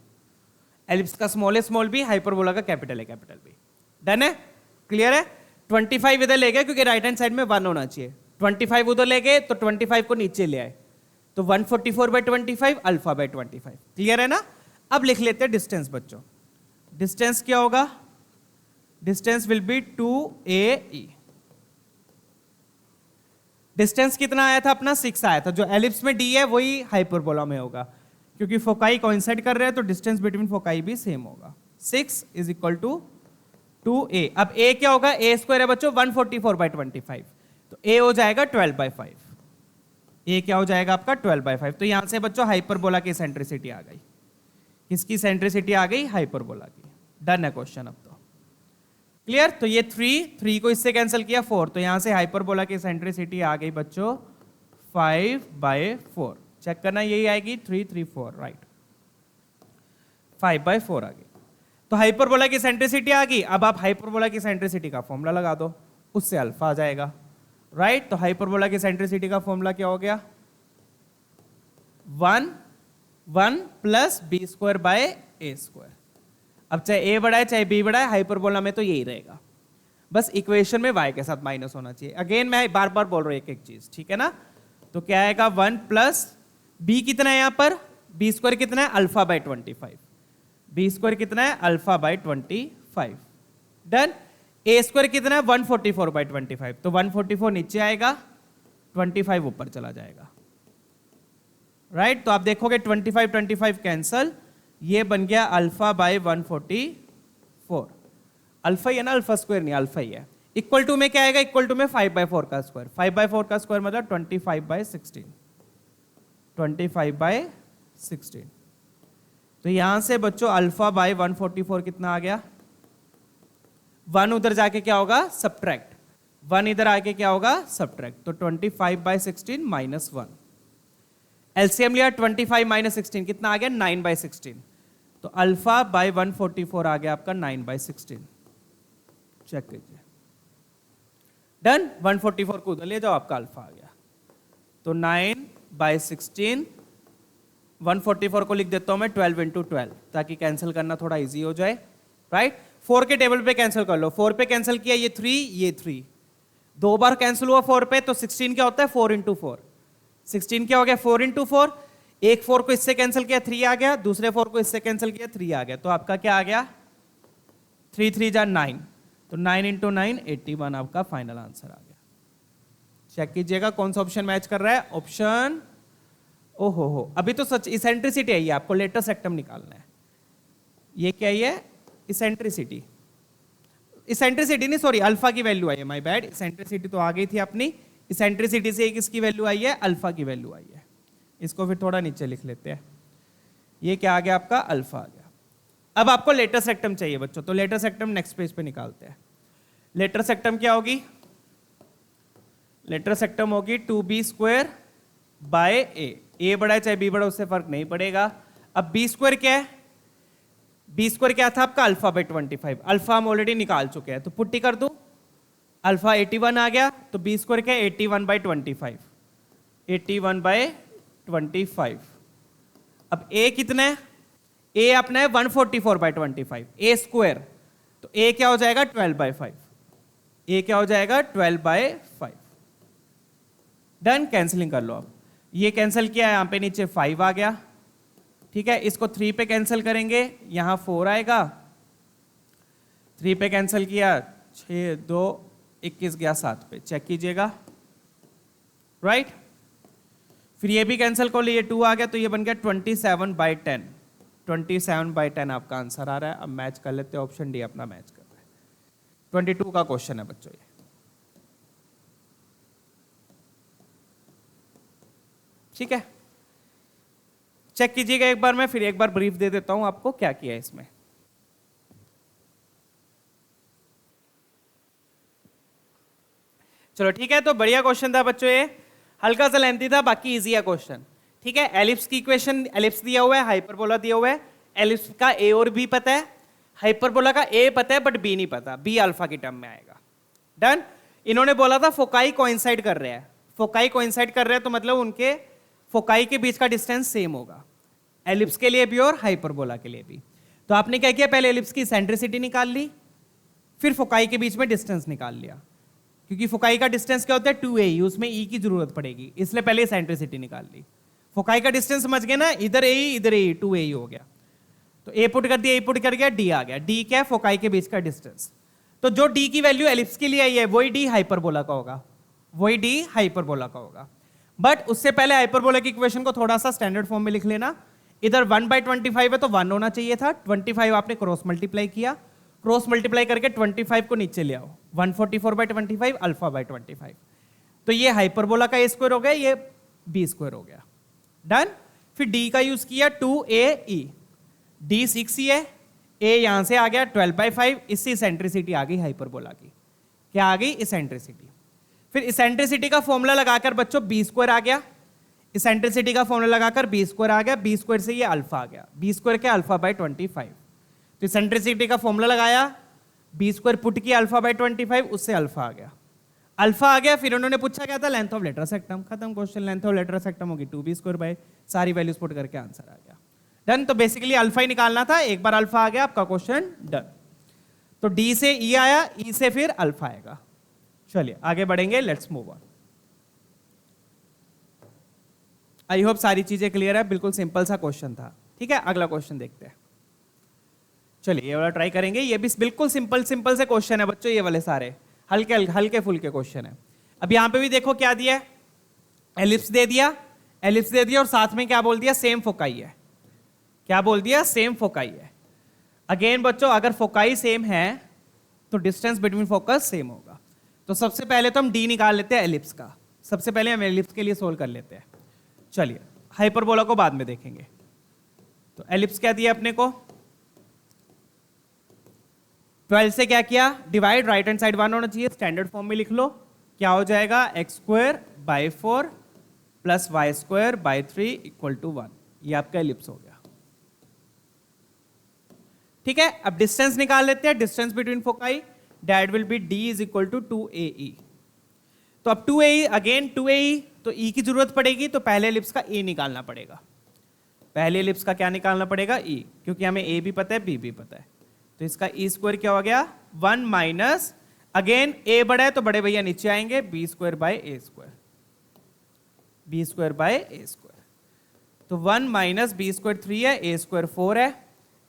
S1: एलिप्स का स्मॉल बी, हाइपरबोला का capital A capital B. Done है? क्लियर है? 25 इधर ले गए क्योंकि राइट हैंड साइड में 1 होना चाहिए, 25 उधर ले गए तो 25 को नीचे ले आए, तो 144/25 अल्फा बाय 25। क्लियर है ना? अब लिख लेते हैं डिस्टेंस बच्चों। डिस्टेंस क्या होगा? Distance will be 2AE। Distance कितना आया था अपना? 6 आया था। जो एलिप्स में डी है वही हाइपरबोला में होगा, क्योंकि फोकाई कोइंसाइड कर रहे हैं तो डिस्टेंस बिटवीन फोकाई भी सेम होगा। 6 इज इक्वल टू 2A। अब A क्या होगा? A स्क्वायर है बच्चों 144/25, तो A हो जाएगा 12/5। A क्या हो जाएगा आपका? 12/5। तो यहां से बच्चों हाइपरबोला की सेंट्रिसिटी आ गई। किसकी सेंट्रिसिटी आ गई? हाइपरबोला की। डन है क्वेश्चन अब तो। क्लियर? तो ये 3 को इससे कैंसिल किया 4, तो यहां से हाइपरबोला की सेंट्रिसिटी आ गई बच्चों 5/4। चेक करना, यही आएगी 3, 3, 4, राइट। 5/4 आ गई। तो हाइपरबोला की सेंट्रिसिटी आ गई। अब आप हाइपरबोला की सेंट्रिसिटी का फॉर्मूला लगा दो, उससे अल्फा आ जाएगा, राइट? तो हाइपरबोला की सेंट्रिसिटी का फॉर्मूला क्या हो गया? 1 plus B square by A square. अब चाहे ए बड़ा है चाहे बी बड़ा है, हाइपरबोला में तो यही रहेगा, बस इक्वेशन में y के साथ माइनस होना चाहिए। अगेन मैं बार बार बोल रहा हूं एक एक चीज, ठीक है ना? तो क्या आएगा? 1 प्लस बी कितना है यहां पर? बी स्क्वायर कितना है? Alpha by 25। बी स्क्वायर कितना है? Alpha by 25। Done. A square कितना है? 144/25, तो 144 नीचे आएगा, 25 ऊपर चला जाएगा, राइट? तो आप देखोगे 25 कैंसल, ये बन गया अल्फा बाय 144। अल्फा ही है ना, अल्फा स्क्वायर नहीं, अल्फा ही है। इक्वल टू में क्या आएगा? इक्वल टू में 5/4 का स्क्वायर। 5/4 का स्क्वायर मतलब 25/16। 25/16। तो यहां से बच्चों अल्फा बाय 144 कितना आ गया? 1 उधर जाके क्या होगा? सब्ट्रैक्ट। 1 इधर आके क्या होगा? सब्ट्रैक्ट। तो 25/16 माइनस 1। एलसीएम लिया 25 माइनस 16 कितना आ गया? 9/16। तो अल्फा बाय 144 आ गया आपका 9/16। चेक कीजिए। डन। 144 को उधर ले जाओ, आपका अल्फा आ गया। तो 9/16, 144 को लिख देता हूं मैं 12 × 12 ताकि कैंसिल करना थोड़ा इजी हो जाए, राइट? 4 के टेबल पे कैंसिल कर लो। 4 पे कैंसिल किया, ये 3, ये 3, 2 बार कैंसिल हुआ 4 पे, तो 16 क्या होता है? 4 × 4। 16 क्या हो गया? 4 × 4। एक 4 को इससे कैंसिल किया 3 आ गया, दूसरे 4 को इससे कैंसिल किया 3 आ गया, तो आपका क्या आ गया? 3 3 जा 9, तो 9 × 9 81 आपका फाइनल आंसर आ गया। चेक कीजिएगा कौन सा ऑप्शन मैच कर रहा है। ऑप्शन, ओहो हो, अभी तो सच इसेंट्रिसिटी है, आपको लेटेस्ट सेक्टम निकालना है। ये क्या है? इसेंट्रिसिटी। इसेंट्रिसिटी नहीं, सॉरी, अल्फा की वैल्यू आई है, माय बैड। इसेंट्रिसिटी तो आ गई थी अपनी, इसेंट्रिसिटी से किसकी वैल्यू आई है? अल्फा की वैल्यू आई है। इसको फिर थोड़ा नीचे लिख लेते हैं। ये क्या आ गया आपका? अल्फा आ गया। अब आपको लेटर सेक्टम चाहिए बच्चों, तो लेटर सेक्टम नेक्स्ट पेज पे निकालते हैं। लेटर सेक्टम क्या होगी? लेटर सेक्टम होगी 2b² बाय ए बड़ा है चाहे बी बड़ा, उससे फर्क नहीं पड़ेगा। अब b² क्या है? b² क्या था आपका? Alpha by 25। अल्फा हम ऑलरेडी निकाल चुके हैं, तो पुट्टी कर दो, अल्फा 81 आ गया, तो b² क्या है? 81/25। 81/25। अब a कितना है? a अपना है 144/25, a स्क्वायर, तो a क्या हो जाएगा? 12/5। a क्या हो जाएगा? 12/5। डन। कैंसिलिंग कर लो। अब ये कैंसिल किया, यहां पे नीचे 5 आ गया, ठीक है? इसको 3 पे कैंसिल करेंगे, यहां 4 आएगा, 3 पे कैंसिल किया 6 2 21 गया 7 पे। चेक कीजिएगा, राइट? फिर ये भी कैंसिल कर लिया, 2 आ गया, तो ये बन गया 27/10। 27/10 आपका आंसर आ रहा है। अब मैच कर लेते हैं, ऑप्शन डी अपना मैच कर रहा है। 22 का क्वेश्चन है बच्चों ये, ठीक है? चेक कीजिएगा एक बार, मैं फिर एक बार ब्रीफ दे देता हूं आपको क्या किया है इसमें। चलो ठीक है, तो बढ़िया क्वेश्चन था बच्चों, ये हल्का सा लेंथी था, बाकी इजी है क्वेश्चन, ठीक है? एलिप्स की इक्वेशन, एलिप्स दिया हुआ है, हाइपरबोला दिया हुआ है, एलिप्स का ए और बी पता है, हाइपरबोला का ए पता है बट बी नहीं पता, बी अल्फा की टर्म में आएगा। डन। इन्होंने बोला था फोकाई कोइंसाइड कर रहे हैं, फोकाई कोइंसाइड कर रहे हैं तो मतलब उनके फोकाई के बीच का डिस्टेंस सेम होगा, एलिप्स के लिए भी और हाइपरबोला के लिए भी। तो आपने क्या किया, पहले एलिप्स की इसेंट्रिसिटी निकाल ली, फिर फोकाई के बीच में डिस्टेंस निकाल लिया, क्योंकि फोकाई का डिस्टेंस क्या होता है 2AE, उसमें ई की जरूरत पड़ेगी, इसलिए पहले इसेंट्रिसिटी निकाल ली। फोकाई का डिस्टेंस समझ गए ना, इधर AE इधर AE, 2AE हो गया, तो ए पुट कर दिया, ए पुट कर गया, डी आ गया। डी क्या है, फोकाई के बीच का डिस्टेंस। तो जो डी की वैल्यू एलिप्स के लिए आई है वही डी हाइपरबोला का होगा, वही डी हाइपरबोला का होगा। बट उससे पहले हाइपरबोला की इक्वेशन को थोड़ा सा स्टैंडर्ड फॉर्म में लिख लेना। इधर 1/25 है तो 1 होना चाहिए था, 25 आपने क्रॉस मल्टीप्लाई किया, क्रॉस मल्टीप्लाई करके 25 को नीचे ले आओ, 144/25 अल्फा/25। तो ये हाइपरबोला का ए स्क्वायर हो गया, ये बी स्क्वायर हो गया। डन। फिर डी का यूज किया 2AE, डी 6 है, ए यहां से आ गया 12/5, इससे इसेंट्रिसिटी आ गई हाइपरबोला की। क्या आ गई, इसेंट्रिसिटी। फिर इसेंट्रिसिटी का फॉर्मूला लगाकर बच्चों बी स्क्वायर आ गया, इसेंट्रिसिटी का फॉर्मूला लगाकर बी स्क्वायर आ गया, बी स्क्वायर से ये अल्फा आ गया, बी स्क्वायर क्या, अल्फा/25। तो इसेंट्रिसिटी का फॉर्मूला लगाया, बी स्क्वायर पुट किया अल्फा/25, उससे अल्फा आ गया, अल्फा आ गया। फिर उन्होंने पूछा क्या था, लेंथ ऑफ लेटर सेक्टम, खत्म क्वेश्चन, लेंथ ऑफ लेटर सेक्टम होगी 2b², सारी वैल्यूज पुट करके आंसर आ गया। डन। तो बेसिकली अल्फा ही निकालना था, एक बार अल्फा आ गया आपका क्वेश्चन डन। तो डी से ई आया, ई से फिर अल्फा आएगा। चलिए आगे बढ़ेंगे, let's move on. I hope सारी चीजें क्लियर है, बिल्कुल सिंपल सा क्वेश्चन था। ठीक है, अगला क्वेश्चन देखते हैं। चलिए ये वाला ट्राई करेंगे, ये भी बिल्कुल सिंपल सिंपल से क्वेश्चन है बच्चों, ये वाले सारे हल्के हल्के फुल्के क्वेश्चन है। अब यहां पे भी देखो क्या दिया है, एलिप्स दे दिया, एलिप्स दे दिया और साथ में क्या बोल दिया, सेम फोकाई है। क्या बोल दिया, सेम फोकाई है। अगेन बच्चों अगर फोकाई सेम है तो डिस्टेंस बिटवीन फोकस सेम होगा। तो सबसे पहले तो हम डी निकाल लेते हैं एलिप्स का, सबसे पहले हम एलिप्स के लिए सोल्व कर लेते हैं। चलिए हाइपरबोला को बाद में देखेंगे। तो एलिप्स क्या दिया अपने को, 12 से क्या किया, डिवाइड, राइट हैंड साइड 1 होना चाहिए, स्टैंडर्ड फॉर्म में लिख लो। क्या हो जाएगा, x²/4 + y²/3 = 1। ये आपका एलिप्स हो गया। ठीक है, अब डिस्टेंस निकाल लेते हैं, distance between foci, that will B d = 2AE। तो अब 2AE, अगेन 2AE, तो E की जरूरत पड़ेगी, तो पहले एलिप्स का E निकालना पड़ेगा। पहले एलिप्स का क्या निकालना पड़ेगा, E, क्योंकि हमें A भी पता है B भी पता है। तो इसका E² क्या हो गया, 1 माइनस, अगेन A बड़ा है तो बड़े भैया नीचे आएंगे, B²/A², B²/A²। तो 1 माइनस B² 3 है, A² 4 है,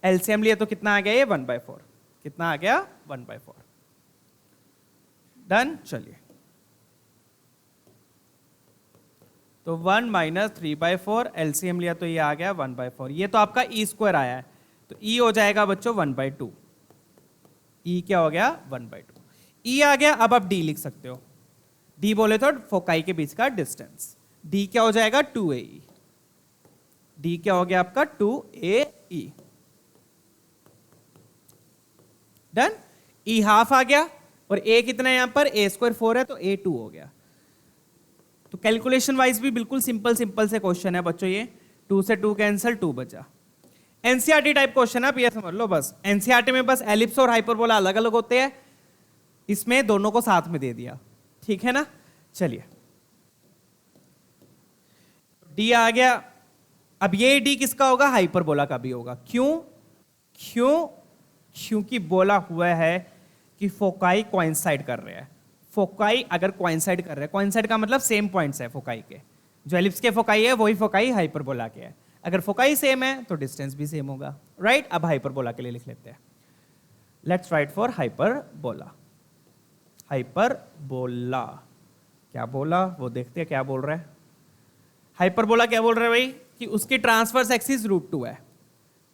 S1: एलसीएम लिया तो कितना आ गया, ये 1/4। कितना आ गया, 1/4। डन। चलिए तो 1 माइनस 3/4, एलसीएम लिया तो ये आ गया 1/4। ये तो आपका E² आया है, तो E हो जाएगा बच्चों 1/2। E क्या हो गया, 1/2। E आ गया, अब आप D लिख सकते हो। D बोले तो फोकाई के बीच का डिस्टेंस, D क्या हो जाएगा, 2AE। D क्या हो गया आपका, 2AE। डन। E हाफ आ गया, और A कितना है यहां पर, A² 4 है तो A 2 हो गया। तो कैलकुलेशन वाइज भी बिल्कुल सिंपल सिंपल से क्वेश्चन है बच्चों ये। 2 से 2 कैंसिल, 2 बचा। एनसीईआरटी टाइप क्वेश्चन है, आप ये समझ लो बस। एनसीईआरटी में बस एलिप्स और हाइपरबोला अलग अलग होते हैं, इसमें दोनों को साथ में दे दिया। ठीक है ना। चलिए डी आ गया। अब ये डी किसका होगा, हाइपरबोला का भी होगा। क्योंकि बोला हुआ है कि फोकाई कोइंसाइड कर रहे हैं। फोकाई अगर कोइंसाइड कर रहे हैं, कोइंसाइड का मतलब सेम पॉइंट्स है फोकाई के, जो एलिप्स के फोकाई है वही फोकाई हाइपरबोला के है। अगर फोकाई सेम है तो डिस्टेंस भी सेम होगा, राइट। अब हाइपरबोला के लिए लिख लेते हैं, let's write for hyperbola. Hyperbola क्या बोला, वो देखते हैं क्या बोल रहा है। हाइपरबोला क्या बोल रहे हैं भाई, कि उसकी ट्रांसवर्स एक्सिस √2 है।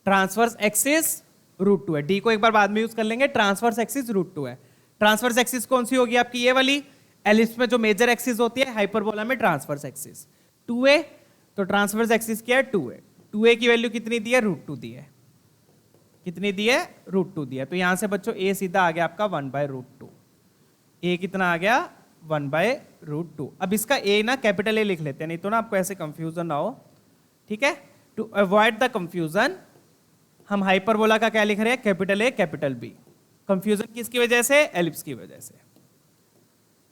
S1: ट्रांसवर्स एक्सिस √2 है। डी को एक बार बाद में यूज कर लेंगे। ट्रांसवर्स एक्सिस √2 है। ट्रांसवर्स एक्सिस कौन सी होगी आपकी, ये वाली। एलिप्स में जो मेजर एक्सिस होती है, हाइपरबोला में ट्रांसवर्स एक्सिस 2a। तो ट्रांसवर्स एक्सिस क्या है, 2a। 2a की वैल्यू कितनी दी है, √2 दी है। कितनी दी है, √2 दी है। तो यहां से बच्चों a सीधा आ गया आपका 1/√2। a कितना आ गया, 1/√2। अब इसका a ना कैपिटल A लिख लेते हैं, नहीं तो ना आपको ऐसे कंफ्यूजन ना हो। ठीक है, टू अवॉइड द कंफ्यूजन हम हाइपरबोला का क्या लिख रहे हैं, capital A capital B. Confusion किसकी वजह से, एलिप्स की वजह से।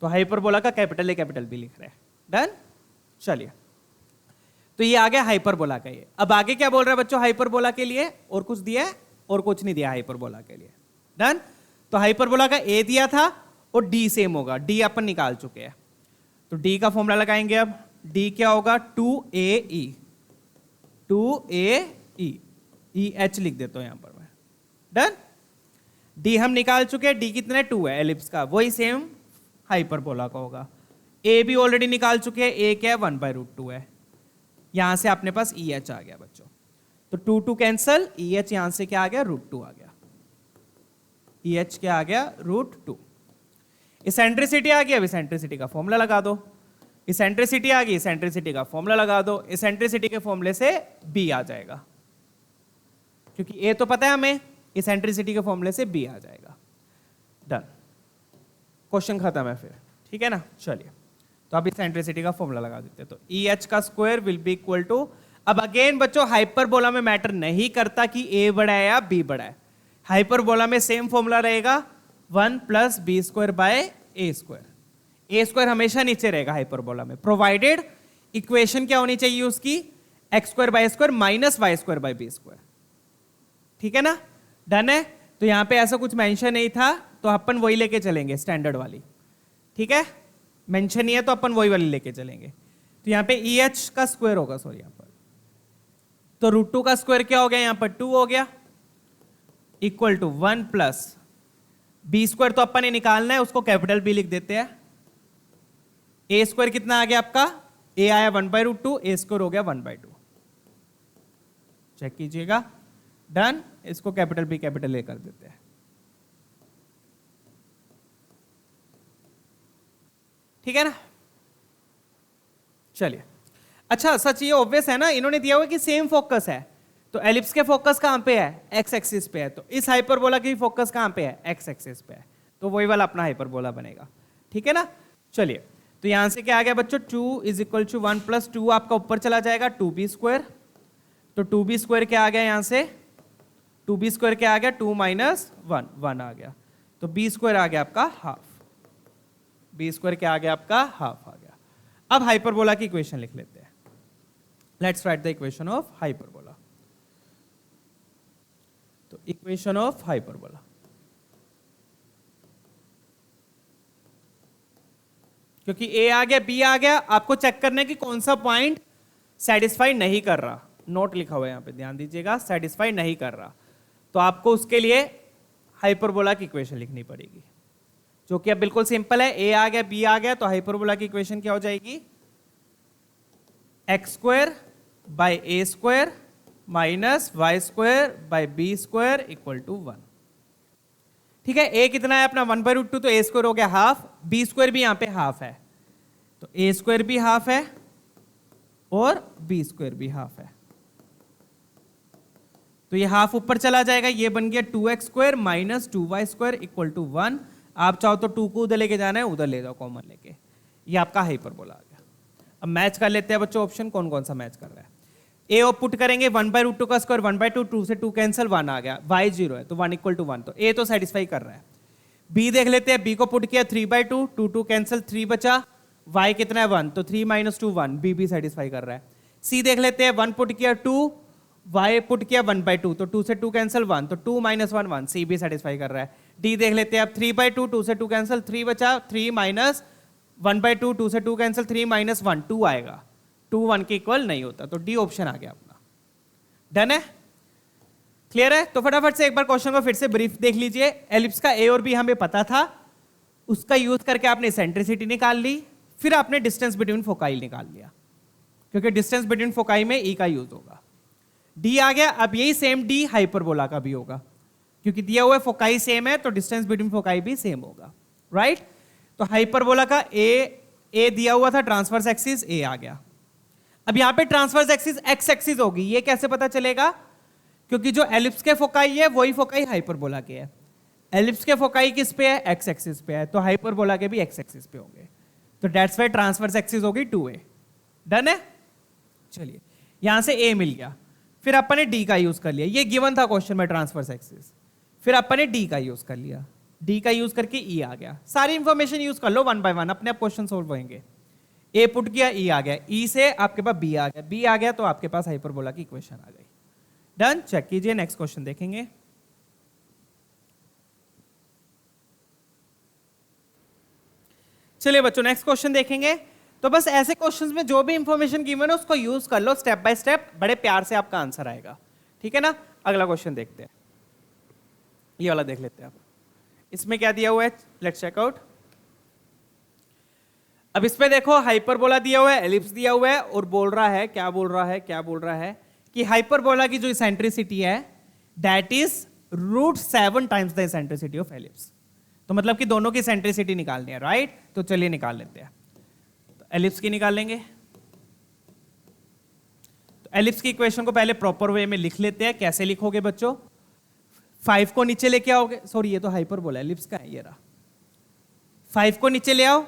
S1: तो हाइपरबोला का कैपिटल ए कैपिटल बी लिख रहे हैं। डन। चलिए, तो ये आ गया हाइपरबोला का ये। अब आगे क्या बोल रहा है बच्चों हाइपरबोला के लिए, और कुछ दिया है और कुछ नहीं दिया हाइपरबोला के लिए। डन। तो हाइपरबोला का ए दिया था और डी सेम होगा, डी अपन निकाल चुके हैं। तो डी का फॉर्मूला लगाएंगे। अब डी क्या होगा, 2AE, 2AE, EH लिख देता हूं यहां पर मैं। डन। डी हम निकाल चुके हैं, डी कितना है 2 है एलिप्स का, वही सेम हाइपरबोला का होगा। ए भी ऑलरेडी निकाल चुके हैं, ए क्या है 1/√2 है। यहां से अपने पास EH आ गया बच्चों। तो 2 2 कैंसल, EH यहां से क्या आ गया, √2 आ गया। EH क्या आ गया, √2। इसेंट्रिसिटी आ गई, अब इसेंट्रिसिटी का फॉर्मूला लगा दो। इसेंट्रिसिटी आ गई, इसेंट्रिसिटी का फॉर्मूला लगा दो। इसेंट्रिसिटी के फॉर्मूले से B आ जाएगा, क्योंकि A तो पता है हमें, इसेंट्रिसिटी के फॉर्मूले से B आ जाएगा। डन। क्वेश्चन खत्म है फिर, ठीक है ना। चलिए, तो अब इसेंट्रिसिटी का फॉर्मूला लगा देते हैं। तो EH का square will be equal to, अब अगेन बच्चों हाइपरबोला में मैटर नहीं करता कि A बड़ा है या B बड़ा है। हाइपरबोला में सेम फॉर्मूला रहेगा 1 + B² बाय A²। A² हमेशा नीचे रहेगा हाइपरबोला में, प्रोवाइडेड इक्वेशन क्या होनी चाहिए उसकी, x² by A² minus y² by B²। ठीक है ना। डन है। तो यहां पे ऐसा कुछ मेंशन नहीं था, तो अपन वही लेके चलेंगे स्टैंडर्ड वाली। ठीक है, मेंशन नहीं है तो अपन वही वाली लेके चलेंगे। तो यहां पे EH का स्क्वायर होगा, सॉरी यहां पर, तो √2 का स्क्वायर क्या हो गया, यहां पर 2 हो गया, इक्वल टू 1 + B² तो अपन ने निकालना है, उसको कैपिटल B लिख देते हैं। A² कितना आ गया आपका, A आया 1/√2, A² हो गया 1/2। चेक कीजिएगा। डन। इसको कैपिटल B कैपिटल A कर देते हैं। ठीक है ना। चलिए, अच्छा सच ये ऑब्वियस है ना, इन्होंने दिया हुआ कि सेम फोकस है, तो एलिप्स के फोकस कहां पे है, एक्स एक्सिस पे है। तो इस हाइपरबोला की फोकस कहां पे है, एक्स एक्सिस पे है, तो वही वाला अपना हाइपरबोला बनेगा। ठीक है ना। चलिए, तो यहां से क्या आ गया बच्चों, 2 = 1 + 2 आपका ऊपर चला जाएगा 2B²। तो 2B² क्या आ गया, यहां से 2B² क्या आ गया, 2 - 1 1 आ गया। तो B² आ गया आपका हाफ, B² क्या आ गया आपका, हाफ आ गया। अब हाइपरबोला की इक्वेशन लिख लेते हैं। Let's write the equation of hyperbola. तो इक्वेशन ऑफ हाइपरबोला, क्योंकि A आ गया B आ गया, आपको चेक करना है कि कौन सा पॉइंट सेटिस्फाई नहीं कर रहा। नोट लिखा हुआ है यहां पे, ध्यान दीजिएगा, सेटिस्फाई नहीं कर रहा, तो आपको उसके लिए हाइपरबोला की इक्वेशन लिखनी पड़ेगी, जो कि अब बिल्कुल सिंपल है। A आ गया B आ गया, तो हाइपरबोला की इक्वेशन क्या हो जाएगी, x² by A² minus y² by B² equal to 1। ठीक है, A कितना है अपना 1/√2, तो A² हो गया हाफ, B² भी यहां पे हाफ है, तो A² भी हाफ है और B² भी हाफ है। तो ये हाफ ऊपर चला जाएगा, ये बन गया 2x² minus 2y² equal to 1। आप चाहो तो 2 को उधर लेके जाना है, उधर ले जाओ कॉमन लेके। ये आपका हाइपरबोला आ गया। अब मैच कर लेते हैं बच्चों, ऑप्शन कौन कौन सा मैच कर रहा है। ए और पुट करेंगे 1/√2 का स्क्वायर 1/2, 2 से 2 कैंसिल 1 आ गया, y 0 है तो 1 = 1, तो ए तो सेटिस्फाई कर रहा है। बी देख लेते हैं, बी को पुट किया 3/2, 2 2 कैंसिल 3 बचा, y कितना है 1, तो 3 - 2 1, बी भी सेटिस्फाई कर रहा है। सी देख लेते हैं, 1 पुट किया 2, y पुट किया 1/2, तो 2 से 2 कैंसिल 1, तो 2 - 1 1, सी भी सेटिस्फाई कर रहा है। डी देख लेते हैं अब 3/2, 2 से 2 कैंसिल 3 बचा, 3 - 1/2, 2 से 2 कैंसिल 3 - 1 2 आएगा, 2 1 के इक्वल नहीं होता, तो डी ऑप्शन आ गया अपना। डन है, क्लियर है। तो फटाफट से एक बार क्वेश्चन को फिर से ब्रीफ देख लीजिए। एलिप्स का ए और बी हमें पता था, उसका यूज करके आपने इसेंट्रिसिटी निकाल ली, फिर आपने डिस्टेंस बिटवीन फोकाई निकाल लिया, क्योंकि डिस्टेंस बिटवीन फोकाई में ई का यूज होगा। डी आ गया, अब यही सेम डी हाइपरबोला का भी होगा, क्योंकि दिया हुआ फोकाई सेम है तो डिस्टेंस बिटवीन फोकाई भी सेम होगा, राइट। तो हाइपरबोला का ए दिया हुआ था, ट्रांसवर्स एक्सिस ए आ गया। अब यहां पे ट्रांसवर्स एक्सिस एक्स एक्सिस होगी, ये कैसे पता चलेगा, क्योंकि जो एलिप्स के फोकाई है वही फोकाई हाइपरबोला के है। एलिप्स के फोकाई किस पे है, एक्स एक्सिस पे है, तो हाइपरबोला के भी एक्स एक्सिस पे होंगे, तो दैट्स व्हाई ट्रांसवर्स एक्सिस होगी 2a। डन है। चलिए, यहां से a मिल गया, फिर अपन ने डी का यूज कर लिया, ये गिवन था क्वेश्चन में ट्रांसवर्स एक्सिस, फिर अपन ने डी का यूज कर लिया, डी का यूज करके ई आ गया। सारी इंफॉर्मेशन यूज कर लो वन बाय वन, अपने आप क्वेश्चन सोल्व होंगे। ए पुट किया, ई आ गया, ई से आपके पास बी आ गया, बी आ गया तो आपके पास हाइपरबोला की इक्वेशन आ गई। डन, चेक कीजिए, नेक्स्ट क्वेश्चन देखेंगे। चलिए बच्चों नेक्स्ट क्वेश्चन देखेंगे। तो बस ऐसे क्वेश्चंस में जो भी इंफॉर्मेशन गिवन है उसको यूज कर लो, स्टेप बाय स्टेप, बड़े प्यार से आपका आंसर आएगा, ठीक है ना। अगला क्वेश्चन देखते हैं, ये वाला देख लेते हैं आप। इसमें क्या दिया हुआ है, लेट्स चेक आउट। अब इसमें देखो हाइपरबोला दिया हुआ है, एलिप्स दिया हुआ है, और बोल रहा है, क्या बोल रहा है कि हाइपरबोला की जो इसेंट्रिसिटी है that is √7 times the eccentricity of ellipse. तो मतलब कि दोनों की इसेंट्रिसिटी निकालनी है, राइट। तो चलिए निकाल लेते हैं। तो एलिप्स की निकाल लेंगे। तो एलिप्स की इक्वेशन को पहले प्रॉपर वे में लिख लेते हैं। कैसे लिखोगे बच्चों, 5 को नीचे लेके आओगे, सॉरी ये तो हाइपरबोला, एलिप्स का है, ये रहा। 5 को नीचे ले आओ,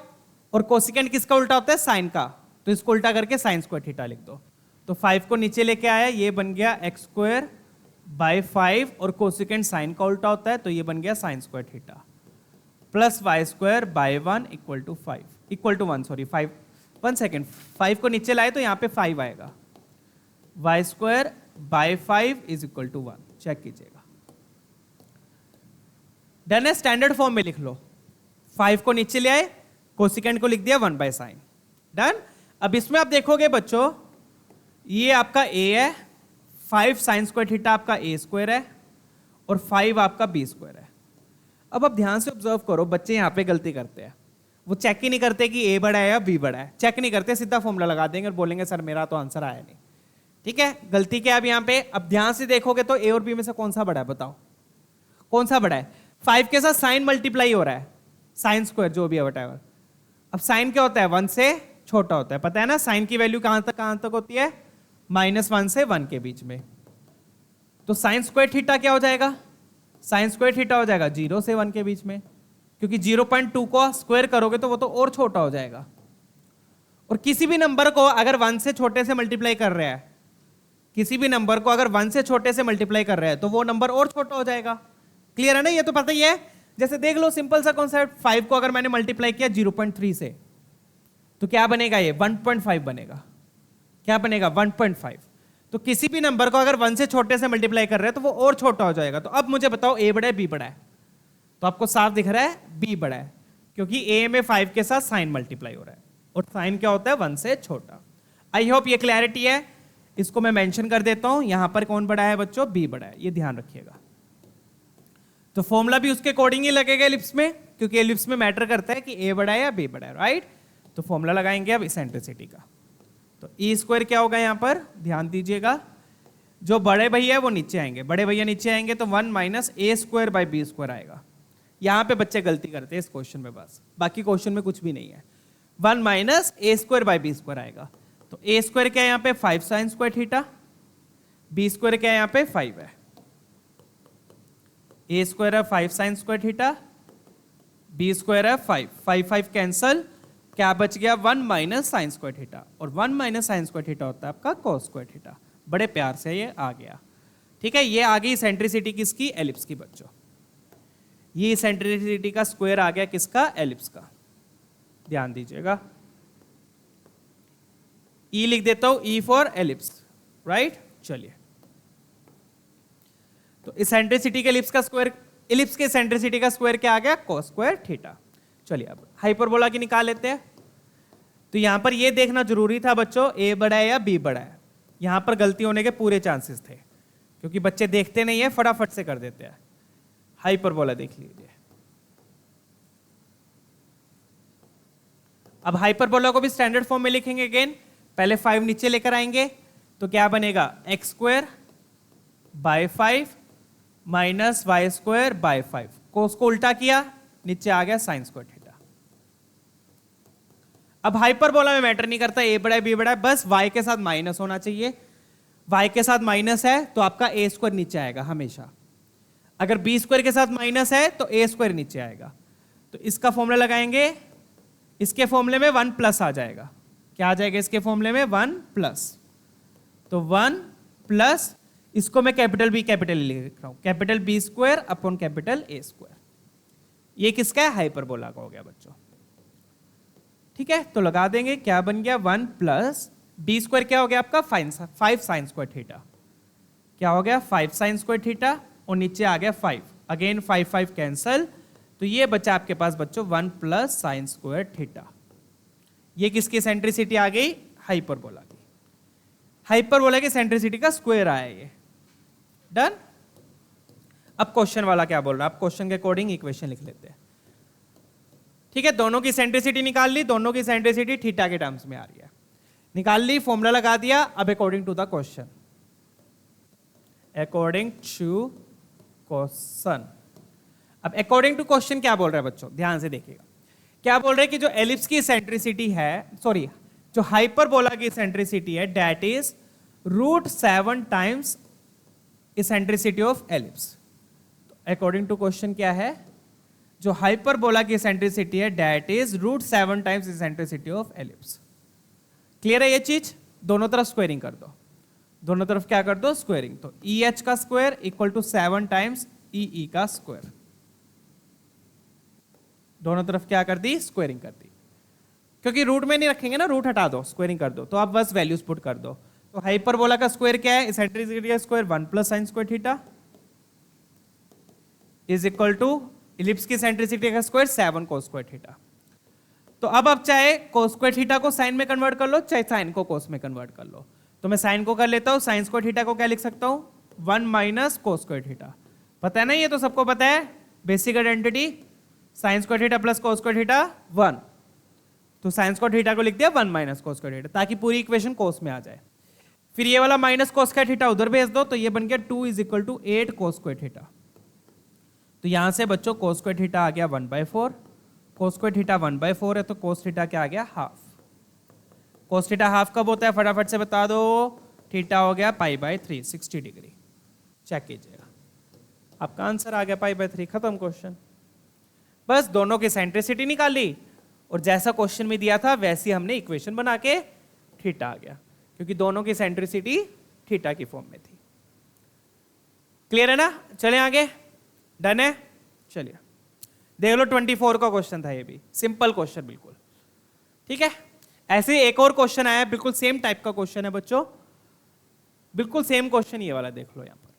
S1: और कोसिकेंट किसका उल्टा होता है, साइन का, तो इसको उल्टा करके साइन स्क्वायर थीटा लिख दो। तो 5 को नीचे लेके आया, ये बन गया x²/5, और कोसिकेंट साइन का उल्टा होता है तो ये बन गया sine square theta, plus y²/1 equal to 1, sorry 5, 1 second, 5 को नीचे लाए तो यहाँ पे 5 आएगा, y²/5 is equal to 1। Check कीजिएगा, डन है। स्टैंडर्ड फॉर्म में लिख लो, 5 को नीचे ले आए, कोसिकेंट को लिख दिया 1/sin, डन। अब इसमें आप देखोगे बच्चों, ये आपका a है, 5 sin स्क्वायर थीटा आपका a² है, और 5 आपका b² है। अब आप ध्यान से ऑब्जर्व करो, बच्चे यहाँ पे गलती करते हैं, वो चेक ही नहीं करते कि a बड़ा है या b बड़ा है, चेक नहीं करते, सीधा फॉर्मूला लगा देंगे और बोलेंगे सर मेरा तो आंसर आया नहीं, ठीक है। गलती क्या है अब यहाँ पे, अब ध्यान से देखोगे तो a और b में से कौन सा बड़ा है, बताओ कौन सा बड़ा है। 5 के साथ साइन मल्टीप्लाई हो रहा है, साइन स्क्वायर जो भी है वटेवर। अब साइन क्या होता है, 1 से छोटा होता है, पता है ना। साइन की वैल्यू कहां तक होती है, -1 से 1 के बीच में। तो साइन स्क्वायर थीटा क्या हो जाएगा, साइन स्क्वायर थीटा हो जाएगा 0 से 1 के बीच में, क्योंकि 0.2 को स्क्वायर करोगे तो वो तो और छोटा हो जाएगा। और किसी भी नंबर को अगर 1 से छोटे से मल्टीप्लाई कर रहा है, किसी भी नंबर को अगर 1 से छोटे से मल्टीप्लाई कर रहा है तो वो नंबर और छोटा हो जाएगा। क्लियर है ना, ये तो पता ही है। जैसे देख लो सिंपल सा कॉन्सेप्ट, 5 को अगर मैंने मल्टीप्लाई किया 0.3 से तो क्या बनेगा, ये 1.5 बनेगा। क्या बनेगा, 1.5। तो किसी भी नंबर को अगर 1 से छोटे से मल्टीप्लाई कर रहे हैं तो वो और छोटा हो जाएगा। तो अब मुझे बताओ a बड़ा है b बड़ा है, तो आपको साफ दिख रहा है b बड़ा है, क्योंकि a में 5 के साथ साइन मल्टीप्लाई हो रहा है, और साइन क्या होता है 1 से छोटा। आई होप ये क्लैरिटी है। इसको मैं मेंशन कर देता हूं, यहां पर कौन बड़ा है बच्चों, b बड़ा है, ये ध्यान रखिएगा। तो फॉर्मूला भी उसके अकॉर्डिंग ही लगेगा एलिप्स में, क्योंकि एलिप्स में मैटर करता है कि a बड़ा है या b बड़ा है, राइट। तो फॉर्मूला लगाएंगे अब इसेंट्रिसिटी का। तो e² क्या होगा, यहां पर ध्यान दीजिएगा, जो बड़े भैया है वो नीचे आएंगे, बड़े भैया नीचे आएंगे तो 1 - a²/b² आएगा। यहां पे बच्चे गलती करते हैं इस क्वेश्चन में, बस बाकी क्वेश्चन में कुछ भी नहीं है। 1 - a²/b² आएगा। तो a² क्या है यहाँ पे, 5 sin स्क्वायर थीटा, b² क्या है यहाँ पे 5 है, a² है 5 sin स्क्वायर थीटा, b² है 5, 5 कैंसल, क्या बच गया 1 - sin स्क्वायर थीटा, और 1 - sin स्क्वायर थीटा होता है आपका cos स्क्वायर थीटा। बड़े प्यार से ये आ गया, ठीक है। ये आ गई सेंट्रिसिटी किसकी, एलिप्स की बच्चों। ये सेंट्रिसिटी का स्क्वायर आ गया किसका, एलिप्स का। ध्यान दीजिएगा, ई लिख देता हूं, ई फॉर एलिप्स, राइट। चलिए, तो इसेंट्रिसिटी के एलिप्स का स्क्वायर, एलिप्स के इसेंट्रिसिटी का स्क्वायर क्या आ गया, cos स्क्वायर थीटा। चलिए अब हाइपरबोला की निकाल लेते हैं। तो यहां पर ये देखना जरूरी था बच्चों, a बड़ा है या b बड़ा है। यहां पर गलती होने के पूरे चांसेस थे, क्योंकि बच्चे देखते नहीं है, फटाफट से कर देते हैं। हाइपरबोला देख लीजिए। अब हाइपरबोला को भी स्टैंडर्ड फॉर्म में लिखेंगे अगेन। पहले 5 नीचे लेकर आएंगे तो क्या बनेगा, x² by 5 माइनस y²/5, को उसको उल्टा किया, नीचे आ गया साइन स्क्वायर थीटा। अब हाइपरबोला में मैटर नहीं करता a बड़ा है b बड़ा है, बस y के साथ माइनस होना चाहिए। y के साथ माइनस है तो आपका a² नीचे आएगा हमेशा। अगर b² के साथ माइनस है तो a² नीचे आएगा। तो इसका फॉर्मूला लगाएंगे, इसके फॉर्मूले में 1 प्लस आ जाएगा। क्या आ जाएगा इसके फॉर्मूले में, 1 प्लस। तो 1 प्लस इसको मैं कैपिटल बी कैपिटल ए लिख रहा हूं, capital B square upon capital A square. ये किसका है? हाइपरबोला का हो गया बच्चों। ठीक है, तो लगा देंगे, क्या बन गया 1 प्लस बी स्क्वायर क्या हो गया आपका 5 साइन स्क्वायर थीटा, क्या हो गया 5 साइन स्क्वायर थीटा, और नीचे आ गया 5, अगेन 5 5 कैंसल, तो ये बचा आपके पास बच्चों 1 प्लस साइन स्क्वायर थीटा। ये किसकी सेंट्रिसिटी आ गई? हाइपरबोला की। हाइपरबोला की सेंट्रिसिटी का स्क्वायर आया ये। डन। अब क्वेश्चन वाला क्या बोल रहा है, अब क्वेश्चन के अकॉर्डिंग इक्वेशन लिख लेते हैं। ठीक है, दोनों की सेंट्रिसिटी निकाल ली, दोनों की सेंट्रिसिटी थीटा के टर्म्स में आ रही है, निकाल ली, फॉर्मूला लगा दिया। अब according to the question, according to question, अब अकॉर्डिंग टू क्वेश्चन क्या बोल रहा है बच्चों, ध्यान से देखिएगा। क्या बोल रहे हैं कि जो एलिप्स की सेंट्रिसिटी है, सॉरी जो हाइपरबोला की सेंट्रिसिटी है, that is √7 times eccentricity of ellipse. According to question क्या है, जो हाइपरबोला की सेंट्रिसिटी है that is √7 times eccentricity of ellipse. Clear है ये चीज? दोनों तरफ स्क्वायरिंग कर दो, दोनों तरफ क्या कर दो? स्क्वायरिंग। तो EH का square equal to 7 times EE का स्क्वायर, दोनों तरफ क्या कर दी? स्क्वायरिंग कर दी, क्योंकि रूट में नहीं रखेंगे ना, रूट हटा दो, स्क्वायरिंग कर दो, तो आप बस वैल्यूज पुट कर दो। तो हाइपरबोला का स्क्वायर क्या है? इसेंट्रिसिटी का square 1 plus sine square theta is equal to ellipse की सेंट्रिसिटी का स्क्वायर 7 कोस स्क्वायर थीटा। तो अब आप चाहे कोस स्क्वायर थीटा को साइन में कन्वर्ट कर लो, चाहे साइन को कोस में कन्वर्ट कर लो। तो मैं साइन को कर लेता हूं, साइन स्क्वायर थीटा को क्या लिख सकता हूं? 1 माइनस कोस स्क्वायर थीटा। पता है ना, ये तो सबको पता है, basic identity, sign square theta plus cos square theta 1, तो साइन स्क्वायर थीटा को लिख दिया 1 माइनस कोस स्क्वायर थीटा, ताकि पूरी इक्वेशन कोस में आ जाए। फिर ये वाला माइनस कोस स्क्वायर थीटा उधर भेज दो, तो ये बन गया 2 is equal to 8 cos square theta. तो यहां से बच्चों कोस स्क्वायर थीटा आ गया 1/4, कोस स्क्वायर थीटा 1/4 है, तो कोस थीटा क्या आ गया? हाफ। कोस थीटा हाफ कब होता है? फटाफट से बता दो, थीटा हो गया π/3, 60 डिग्री। चेक कीजिएगा, आपका आंसर आ गया π/3, खत्म क्वेश्चन। बस दोनों की सेंट्रिसिटी निकाली, और जैसा क्वेश्चन में दिया था वैसी हमने इक्वेशन बना के थीटा आ गया, क्योंकि दोनों की सेंट्रिसिटी थीटा की फॉर्म में थी। क्लियर है ना? चले आगे, डन है? चलिए देख लो, 24 का क्वेश्चन था, ये भी सिंपल क्वेश्चन बिल्कुल। ठीक है, ऐसे एक और क्वेश्चन आया, बिल्कुल सेम टाइप का क्वेश्चन है बच्चों, बिल्कुल सेम क्वेश्चन ये वाला देख लो, यहाँ पर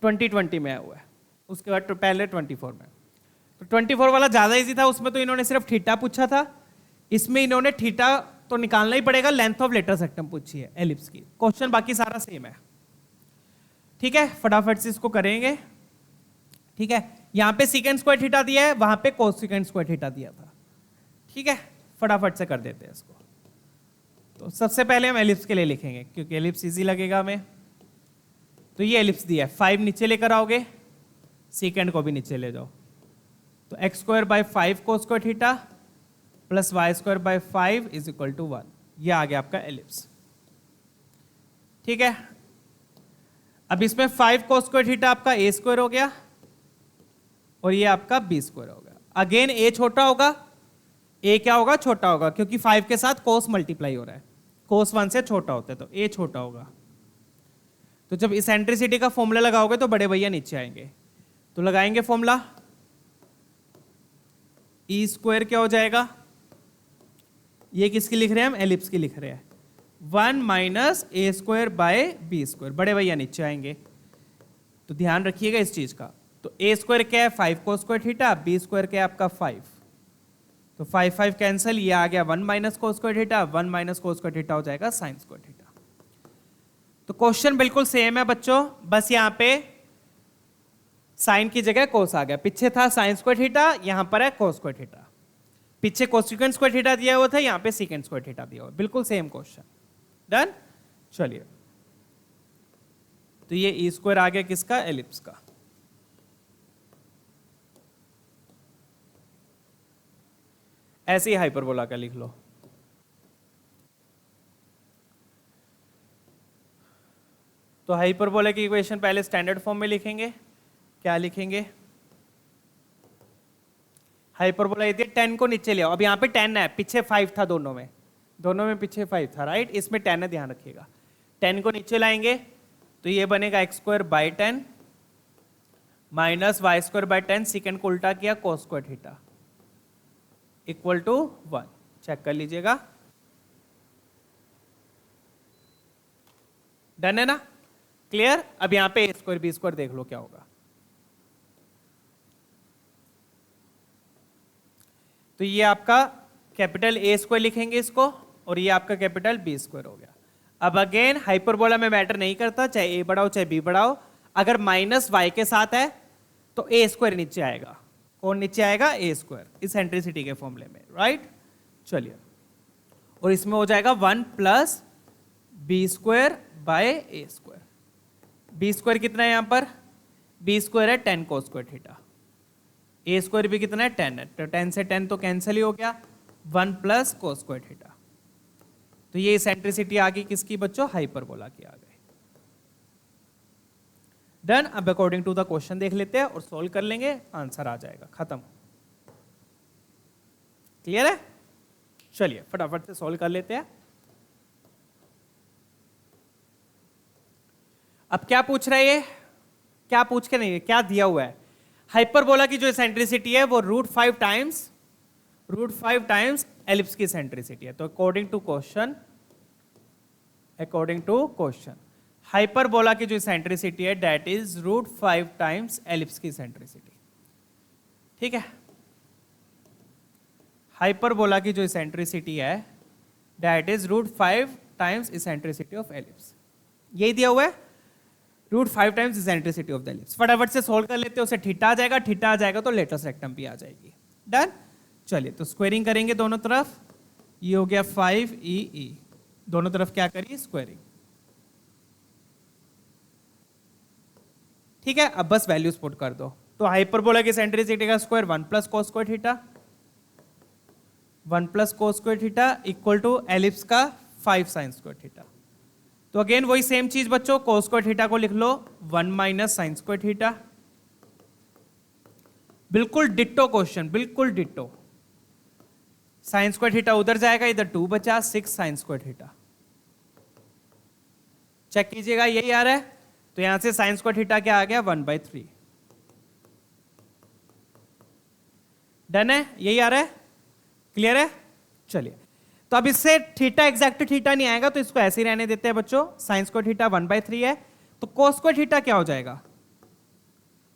S1: 2020 में आया हुआ है, उसके बाद पहले 24 में। तो 24 वाला ज्यादा इजी था, उसमें तो इन्होंने सिर्फ थीटा पूछा था, इसमें इन्होंने थीटा तो निकालना ही पड़ेगा, लेंथ ऑफ लेटर सेक्टम पूछी है एलिप्स की। क्वेश्चन बाकी सारा सेम है। ठीक है, फटाफट से इसको करेंगे। ठीक है, यहां पे सीकेंड स्क्वायर थीटा दिया है, वहां पे कोसेकेंड स्क्वायर थीटा दिया था। ठीक है, फटाफट से कर देते हैं इसको। तो सबसे पहले हम एलिप्स के लिए लिखेंगे, क्योंकि एलिप्स इजी लगेगा हमें। तो ये एलिप्स दिया है, 5 नीचे लेकर आओगे, सीकेंड को भी नीचे ले जाओ, तो x²/5 cos square theta plus y²/5 is equal to 1। ये आ गया आपका एलिप्स। ठीक है, अब इसमें 5 कोस स्क्वायर थीटा आपका a² हो गया, और ये आपका b² हो गया। अगेन a छोटा होगा, a क्या होगा? छोटा होगा, क्योंकि 5 के साथ कोस मल्टीप्लाई हो रहा है, कोस 1 से छोटा होता है, तो a छोटा होगा। तो जब इसेंट्रिसिटी का फॉर्मूला लगाओगे तो बड़े भैया नीचे आएंगे, तो लगाएंगे फॉर्मूला, E² क्या हो जाएगा? ये किसकी लिख रहे हैं हम? एलिप्स की लिख रहे हैं, 1 माइनस a²/b²। बड़े भैया नीचे आएंगे, तो ध्यान रखिएगा इस चीज का। तो a² क्या है? 5 कोस स्क्वायर थीटा, b² क्या है आपका 5, तो 5 5 कैंसिल, ये आ गया 1 minus cos square theta, 1 minus cos square theta हो जाएगा साइन स्क्वायर थीटा। तो क्वेश्चन बिल्कुल सेम है बच्चों, बस यहाँ पे साइन की जगह कोस आ गया, पीछे था साइन स्क्वायर थीटा, यहां पर है कोस स्क्वायर थीटा। पीछे कोसेकेंड स्क्वायर थीटा दिया हुआ था, यहां पे सेकेंड स्क्वायर थीटा दिया हुआ, बिल्कुल सेम क्वेश्चन। डन? चलिए, तो ये E² आ गया किसका? एलिप्स का। ऐसे ही हाइपरबोला का लिख लो। तो हाइपरबोला की इक्वेशन पहले स्टैंडर्ड फॉर्म में लिखेंगे। क्या लिखेंगे? हाइपरबोला ये 10 को नीचे ले आओ। अब यहाँ पे 10 है, पीछे 5 था, दोनों में पीछे 5 था, राइट? इसमें 10 है, ध्यान रखिएगा। 10 को नीचे लाएंगे तो ये बनेगा x square by 10 minus y square by 10, second को उल्टा किया cos square theta equal to 1। Check कर लीजिएगा, डन है ना, क्लियर। अब यहां पे ए स्क्वायर बी स्क्वायर देख लो क्या होगा। तो ये आपका कैपिटल ए स्क्वायर लिखेंगे इसको, और ये आपका कैपिटल बी स्क्वायर हो गया। अब अगेन हाइपरबोला में मैटर नहीं करता, चाहे ए बढ़ाओ चाहे बी बढ़ाओ, अगर माइनस वाई के साथ है तो ए स्क्वायर नीचे आएगा। कौन नीचे आएगा? ए स्क्वायर, इसेंट्रिसिटी के फॉर्मूले में, राइट। चलिए, और इसमें हो जाएगा 1 plus B square by A square. B square कितना है यहां पर? बी स्क्वायर है 10 cos square theta, A square भी कितना है 10 है, तो 10 से 10 तो कैंसिल ही हो गया, 1 प्लस कोस स्क्वायर थीटा। तो ये इसेंट्रिसिटी आ गई किसकी बच्चों? हाइपरबोला की आ गई। डन। अब अकॉर्डिंग टू द क्वेश्चन देख लेते हैं और सोल्व कर लेंगे, आंसर आ जाएगा, खत्म। क्लियर है? चलिए फटाफट से सोल्व कर लेते हैं। अब क्या पूछ रहा है ये? क्या पूछ के नहीं, क्या दिया हुआ है? हाइपरबोला की जो इसेंट्रिसिटी है वो √5 टाइम्स एलिप्स की इसेंट्रिसिटी है। तो अकॉर्डिंग टू क्वेश्चन हाइपरबोला की जो इसेंट्रिसिटी है दैट इज √5 टाइम्स एलिप्स की इसेंट्रिसिटी। ठीक है, हाइपरबोला की जो इसेंट्रिसिटी है that is √5 times eccentricity of ellipse. यही दिया हुआ है, √5 times eccentricity of the ellipse. फटाफट से सोल्व कर लेते हैं, उसे थीटा आ जाएगा, थीटा आ जाएगा तो लेटस रेक्टम भी आ जाएगी। डन। चलिए तो स्क्वायरिंग करेंगे दोनों तरफ, ये हो गया 5EE, दोनों तरफ क्या करिए? स्क्वायरिंग। ठीक है, अब बस वैल्यूज पुट कर दो। तो हाइपरबोला की इसेंट्रिसिटी का square 1 plus cos square theta, 1 plus cos square theta equal to ellipse का 5 साइन स्क्वायर थीटा। तो अगेन वही सेम चीज बच्चों, कोस स्क्वायर थीटा को लिख लो 1 माइनस साइन स्क्वायर थीटा। बिल्कुल डिट्टो क्वेश्चन, बिल्कुल डिट्टो। साइन स्क्वायर थीटा उधर जाएगा, इधर 2 बचा, 6 साइन स्क्वायर थीटा। चेक कीजिएगा, यही आ रहा है। तो यहां से साइन स्क्वायर थीटा क्या आ गया? 1/3। डन है, यही आ रहा है, क्लियर है। चलिए, तो अब इससे थीटा एग्जैक्ट थीटा नहीं आएगा, तो इसको ऐसे ही रहने देते हैं बच्चों। साइन स्क्वायर थीटा 1/3 है, तो कोस स्क्वायर थीटा क्या हो जाएगा?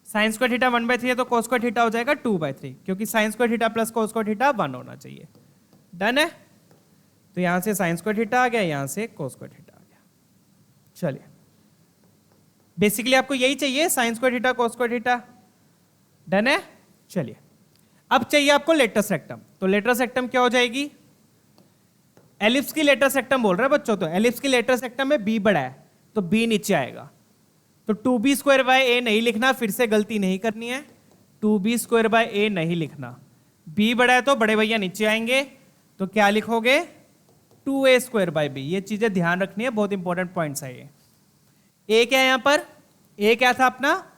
S1: साइन स्क्वायर थीटा 1/3 है तो कोस स्क्वायर थीटा हो जाएगा 2/3, क्योंकि sign square theta plus cos square theta 1 होना चाहिए। डन है, तो यहां से साइन स्क्वायर थीटा आ गया, यहां से कोस स्क्वायर थीटा आ गया। चलिए, बेसिकली आपको यही चाहिए, sign square theta cos square theta. Done है। चलिए, अब चाहिए आपको लेटस रेक्टम। तो लेटस रेक्टम क्या हो जाएगी? एलिप्स की लेटस रेक्टम बोल रहे हैं बच्चों, तो एलिप्स की लेटस रेक्टम में बी बड़ा है तो बी नीचे आएगा। तो 2b² नहीं लिखना, फिर से गलती नहीं करनी है, 2b² नहीं लिखना। b बड़ा है तो बड़े भैया नीचे आएंगे, तो क्या लिखोगे? 2a² ये चीजें ध्यान रखनी है, बहुत इंपॉर्टेंट पॉइंट्स है ये। a क्या है यहां पर? a क्या था अपना?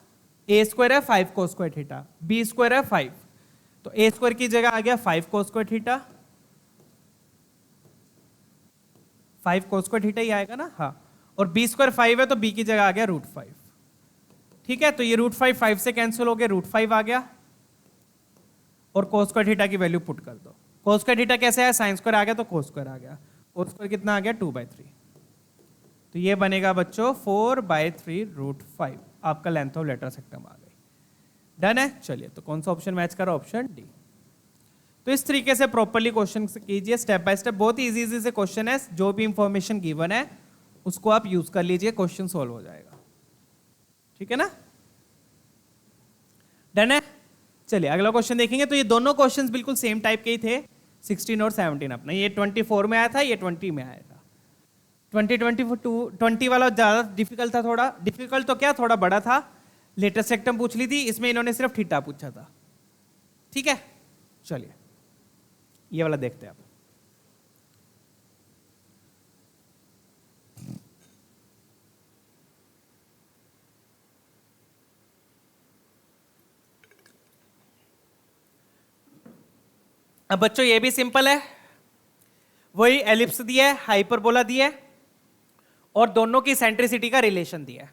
S1: a² है 5 कोस स्क्वायर थीटा, b² है 5, तो a² की जगह आ गया 5 cos square theta. 5 cos square theta ही आएगा ना, हाँ। और b² 5 है तो b की जगह आ गया √5। ठीक है, तो ये √5 5 से कैंसिल हो गया, √5 आ गया, और कोस स्क्वायर थीटा की वैल्यू पुट कर दो। कोस स्क्वायर थीटा कैसे आया? साइन स्क्वायर आ गया तो कोस स्क्वायर आ गया, कोस स्क्वायर कितना आ गया? 2/3। तो ये बनेगा बच्चों 4/3 √5, आपका लेंथ ऑफ लेटस रेक्टम आ गई। डन है। चलिए, तो कौन सा ऑप्शन मैच करा? Option D. तो इस तरीके से प्रॉपर्ली क्वेश्चन कीजिए, स्टेप बाय स्टेप। बहुत इजी इजी से क्वेश्चन है, जो भी इंफॉर्मेशन गिवन है उसको आप यूज कर लीजिए, क्वेश्चन सॉल्व हो जाएगा। ठीक है ना? डन है। चलिए अगला क्वेश्चन देखेंगे। तो ये दोनों क्वेश्चंस बिल्कुल सेम टाइप के ही थे, 16 और 17 अपना। ये 24 में आया था, ये 20 में आया था। 20 वाला ज्यादा डिफिकल्ट था, थोड़ा डिफिकल्ट तो क्या, थोड़ा बड़ा था। लेटेस्ट रेक्टम पूछ ली थी, इसमें इन्होंने सिर्फ थीटा पूछा था। ठीक है, चलिए ये वाला देखते हैं आप। अब बच्चों ये भी सिंपल है, वही एलिप्स दिया है, हाइपरबोला दिया है, और दोनों की सेंट्रिसिटी का रिलेशन दिया है।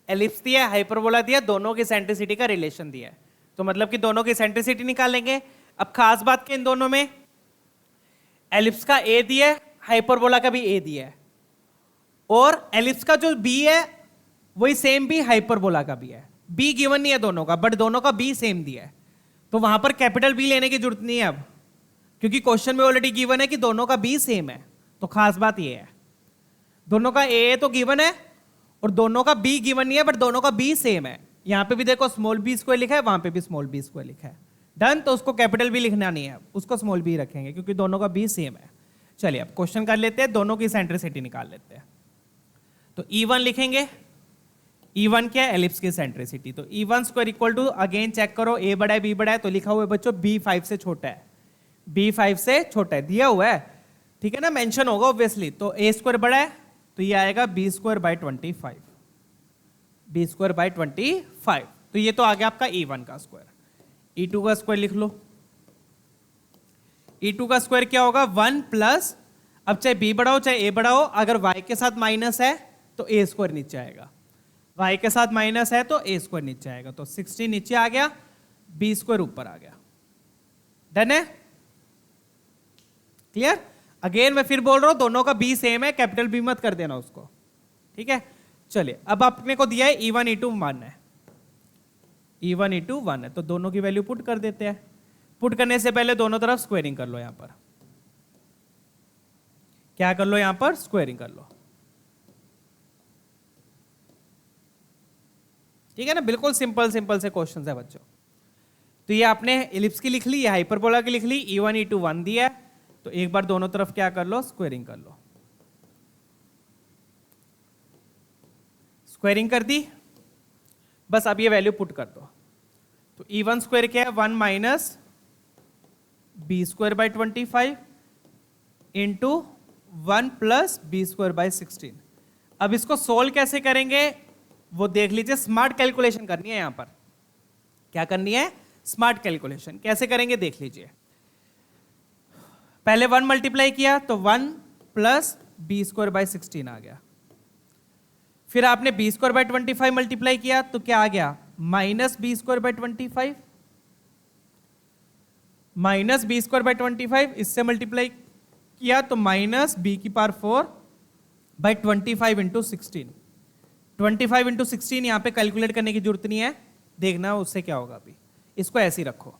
S1: एलिप्स दिया है, हाइपरबोला दिया, दोनों की सेंट्रिसिटी का रिलेशन दिया है, तो मतलब कि दोनों की सेंट्रिसिटी निकालेंगे। अब खास बात क्या इन दोनों में, एलिप्स का ए दिया है, हाइपरबोला का भी ए दिया है, और एलिप्स का जो बी है वही सेम बी हाइपरबोला का भी है। बी गिवन नहीं है दोनों का, बट दोनों का बी सेम दिया है, तो वहां पर कैपिटल बी लेने की जरूरत नहीं है अब, क्योंकि क्वेश्चन में ऑलरेडी गिवन है कि दोनों का बी सेम है। तो खास बात ये है, दोनों का ए तो गिवन है और दोनों का बी गिवन नहीं है, बट दोनों का बी सेम है। यहां पे भी देखो स्मॉल बी स्क्वायर लिखा है, वहां पे भी स्मॉल बी स्क्वायर लिखा है। डन, तो उसको कैपिटल बी लिखना नहीं है, उसको स्मॉल बी रखेंगे क्योंकि दोनों का बी सेम है। चलिए अब क्वेश्चन कर लेते हैं, दोनों की सेंट्रिसिटी निकाल लेते हैं। तो E1 लिखेंगे, E1 क्या है, एलिप्स की सेंट्रिसिटी। तो E1 square equal to, again check करो, A बड़ा है B बड़ा है, तो लिखा हुआ है बच्चों B 5 से छोटा है, B 5 से छोटा है, दिया हुआ है, ठीक है ना, मेंशन होगा ऑब्वियसली। तो A स्क्वायर बड़ा है तो ये आएगा B square by 25, B square by 25। तो ये तो आ गया आपका E1 का स्क्वायर। E2 का स्क्वायर लिख लो, E2 का स्क्वायर क्या होगा, 1 प्लस, अब चाहे B बड़ा हो चाहे A बड़ा हो, अगर Y के साथ माइनस है तो A स्क्वायर नीचे आएगा, Y के साथ माइनस है तो A स्क्वायर नीचे आएगा। तो 16 नीचे आ गया, B स्क्वायर ऊपर आ गया। डन है, क्लियर। अगेन मैं फिर बोल रहा हूं, दोनों का B सेम है, कैपिटल B मत कर देना उसको, ठीक है। चलिए अब अपने को दिया है E1 E2 1 है, E1 E2 1 है, तो दोनों की वैल्यू पुट कर देते हैं। पुट करने से पहले दोनों तरफ स्क्वायरिंग कर लो, यहां पर क्या कर लो, यहां पर स्क्वायरिंग कर लो, ठीक है ना, बिल्कुल सिंपल सिंपल से क्वेश्चन है बच्चों। तो ये आपने एलिप्स की लिख ली, ये हाइपरबोला की लिख ली, E1 E2 1 दिया है, तो एक बार दोनों तरफ क्या कर लो, स्क्वायरिंग कर लो। स्क्वायरिंग कर दी, बस अब ये वैल्यू पुट कर दो। तो E1 स्क्वायर क्या है, 1 minus B square by 25 into 1 plus B square by 16। अब इसको सोल्व कैसे करेंगे वो देख लीजिए, स्मार्ट कैलकुलेशन करनी है। यहां पर क्या करनी है, स्मार्ट कैलकुलेशन। कैसे करेंगे देख लीजिए, पहले 1 मल्टीप्लाई किया तो 1 प्लस B स्क्वायर बाय 16 आ गया, फिर आपने B स्क्वायर बाय 25 मल्टीप्लाई किया तो क्या आ गया, minus B square by 25, minus B square by 25, इससे मल्टीप्लाई किया तो माइनस B की पावर 4 बाय 25 इंटू 16। 25 इंटू 16 यहां पे कैलकुलेट करने की जरूरत नहीं है, देखना उससे क्या होगा। अभी इसको ऐसे ही रखो,